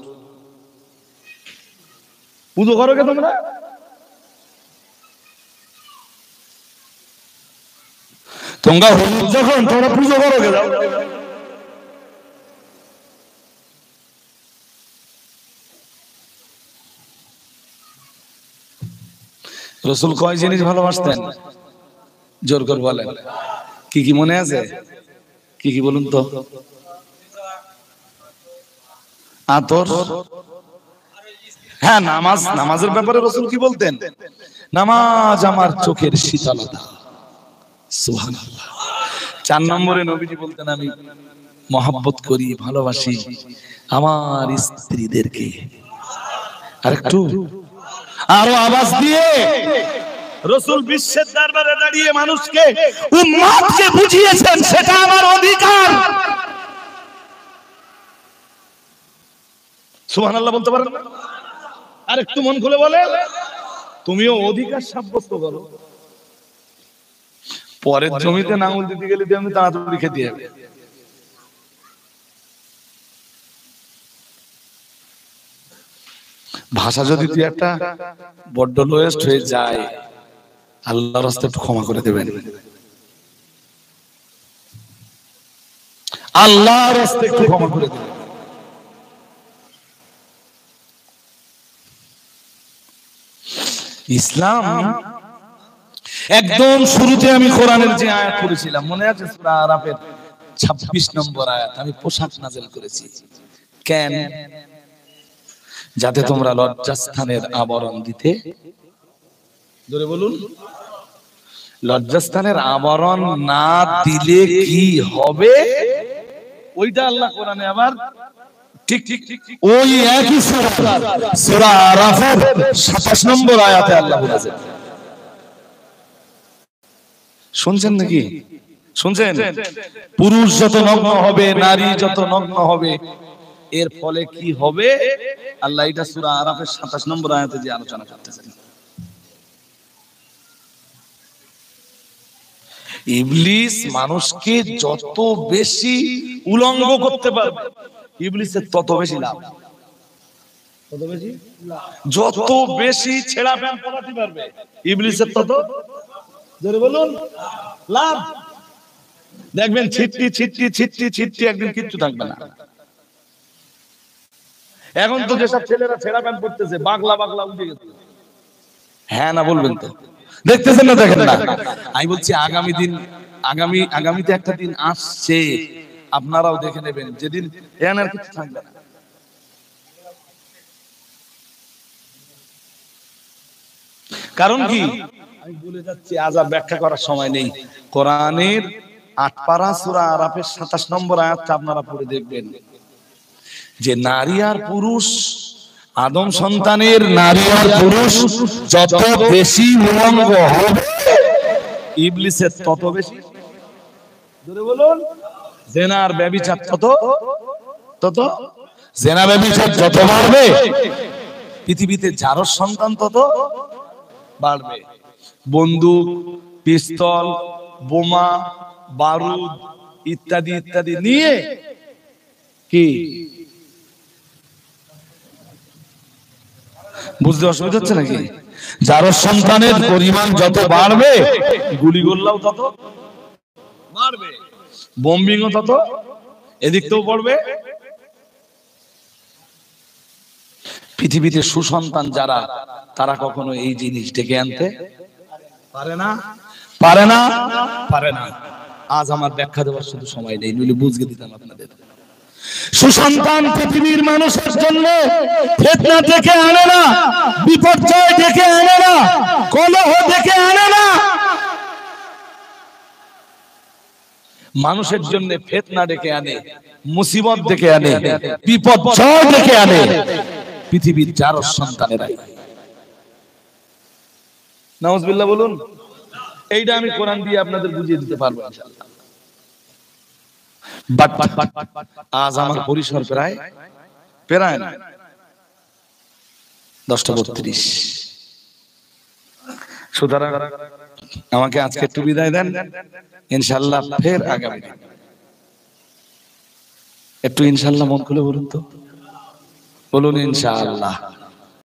পুজো করো কে তোমরা? তোমরা হুজুর যখন তোমরা পুজো করো কে? যাও রসুল কয় জিনিস ভালোবাসতেন? জোর করে বলেন, কি কি মনে আছে? কি কি বলুন তো? আতর, হ্যাঁ নামাজ। নামাজের ব্যাপারে রসুল কি বলতেন? নামাজ আমার চোখের শীতলতা। সুবহানাল্লাহ। 4 নম্বরে নবীজি বলতেন আমি মহব্বত করি, ভালোবাসি আমার স্ত্রীদেরকে। আরেকটু আরো আওয়াজ দিয়ে রসুল বিশ্বের দরবারে দাঁড়িয়ে মানুষকে, উম্মতকে বুঝিয়েছেন সেটা আমার অধিকার। সুবহানাল্লাহ বলতে পারেন না? আর একটু মন খুলে বলে, তুমিও অধিকার সাব্যস্ত করো। পরের জমিতে নাঙল দিতে গেলে আমি তাড়াতাড়ি খেতে হবে। ভাষা যদি তুই একটা বড্ড লোয়েস্ট হয়ে যায়, আল্লাহর রাস্তায় একটু ক্ষমা করে দেবেন। আল্লাহর রাস্তায় একটু ক্ষমা করে দেবেন। ইসলাম একদম শুরুতে আমি কোরআনের যে আয়াত পড়েছিলাম মনে আছে? সূরা আরাফের 26 নম্বর আয়াত। আমি পোশাক নাযিল করেছি কেন? যাতে তোমরা লজ্জাস্থানের আবরণ দিতে, জোরে বলুন, লজ্জাস্থানের আবরণ না দিলে কি হবে? ওইটা আল্লাহ কোরআনে আবার ঠিক ওই একই সূরা আরাফের 27 নম্বর আয়াতে আল্লাহ বলেছেন। শুনছেন নাকি? শুনছেন? পুরুষ যত নগ্ন হবে, নারী যত নগ্ন হবে, এর ফলে কি হবে আল্লাহ এটা সূরা আরাফের 27 নম্বর আয়াতে যে আলোচনা করতেছেন। ইবলিস মানুষকে যত বেশি উলঙ্গ করতে পারবে, ইবলিসের তত বেশি লাভ। কত বেশি? যত বেশি ছেঁড়া প্যান্ট পরাতে পারবে, ইবলিসের তত, জোরে বলুন, লাভ। দেখবেন ছিটটি ছিটটি ছিটটি ছিটটি একদিন কিচ্ছু থাকবে না। এখন তো যেসব ছেলেরা ছেঁড়া প্যান্ট পরতেছে, বাগলা বাগলা উঠে গেছে। হ্যাঁ না বলবেন তো? দেখতেছেন না? দেখেন না? আমি বলছি আগামীতে একটা দিন আসছে, আপনারাও দেখে নেবেন, যেদিন এখানে আর কিছু থাকবে না। কারণ কি আমি বলে যাচ্ছি, আজ আর ব্যাখ্যা করার সময় নেই। কোরআনের 8 পারা সূরা আরাফের 27 নম্বর আয়াতটা আপনারা পড়ে দেখবেন যে নারী আর পুরুষ, আদম সন্তানের নারী আর পুরুষ যত বেশি উলঙ্গ হবে, ইবলিসের তত বেশি, জোরে বলুন, জিনার ব্যভিচার তত জিনা ব্যভিচার যত বাড়বে, পৃথিবীতে জারজ সন্তান তত বাড়বে। বন্দুক, পিস্তল, বোমা, বারুদ ইত্যাদি ইত্যাদি নিয়ে কি বুঝতে অসুবিধা হচ্ছে নাকি? জারজ সন্তানের পরিমাণ যত বাড়বে, গুলিগোল্লাও তত বাড়বে, বোম্বিংও তত এদিক থেকেও পড়বে। পৃথিবীতে সুসন্তান যারা, তারা কখনো এই জিনিস ডেকে আনতে পারে না, পারে না, পারে না। আজ আমার ব্যাখ্যা দেওয়ার শুধু সময় নেই, নইলে বুঝিয়ে দিতাম আপনাদের। সুসন্তান পৃথিবীর মানুষের জন্য ফিতনা ডেকে আনে না, বিপর্যয় ডেকে আনে না, কলহ ডেকে আনে না, মানুষের জন্য ফিতনা ডেকে আনে, মুসিবত ডেকে আনে, বিপদ জয় ডেকে আনে পৃথিবীর যার সন্তানেরাই। নাউজুবিল্লাহ বলুন। এইটা আমি কোরআন দিয়ে আপনাদের বুঝিয়ে দিতে পারবো ইনশাআল্লাহ। বাট আজ আমার পরিসর প্রায় না 10:32। সুতরাং আমাকে আজকে একটু বিদায় দেন, ইনশাআল্লাহ ফের আগামী দিন। একটু ইনশাআল্লাহ মন খুলে বলুন তো, বলুন ইনশাআল্লাহ।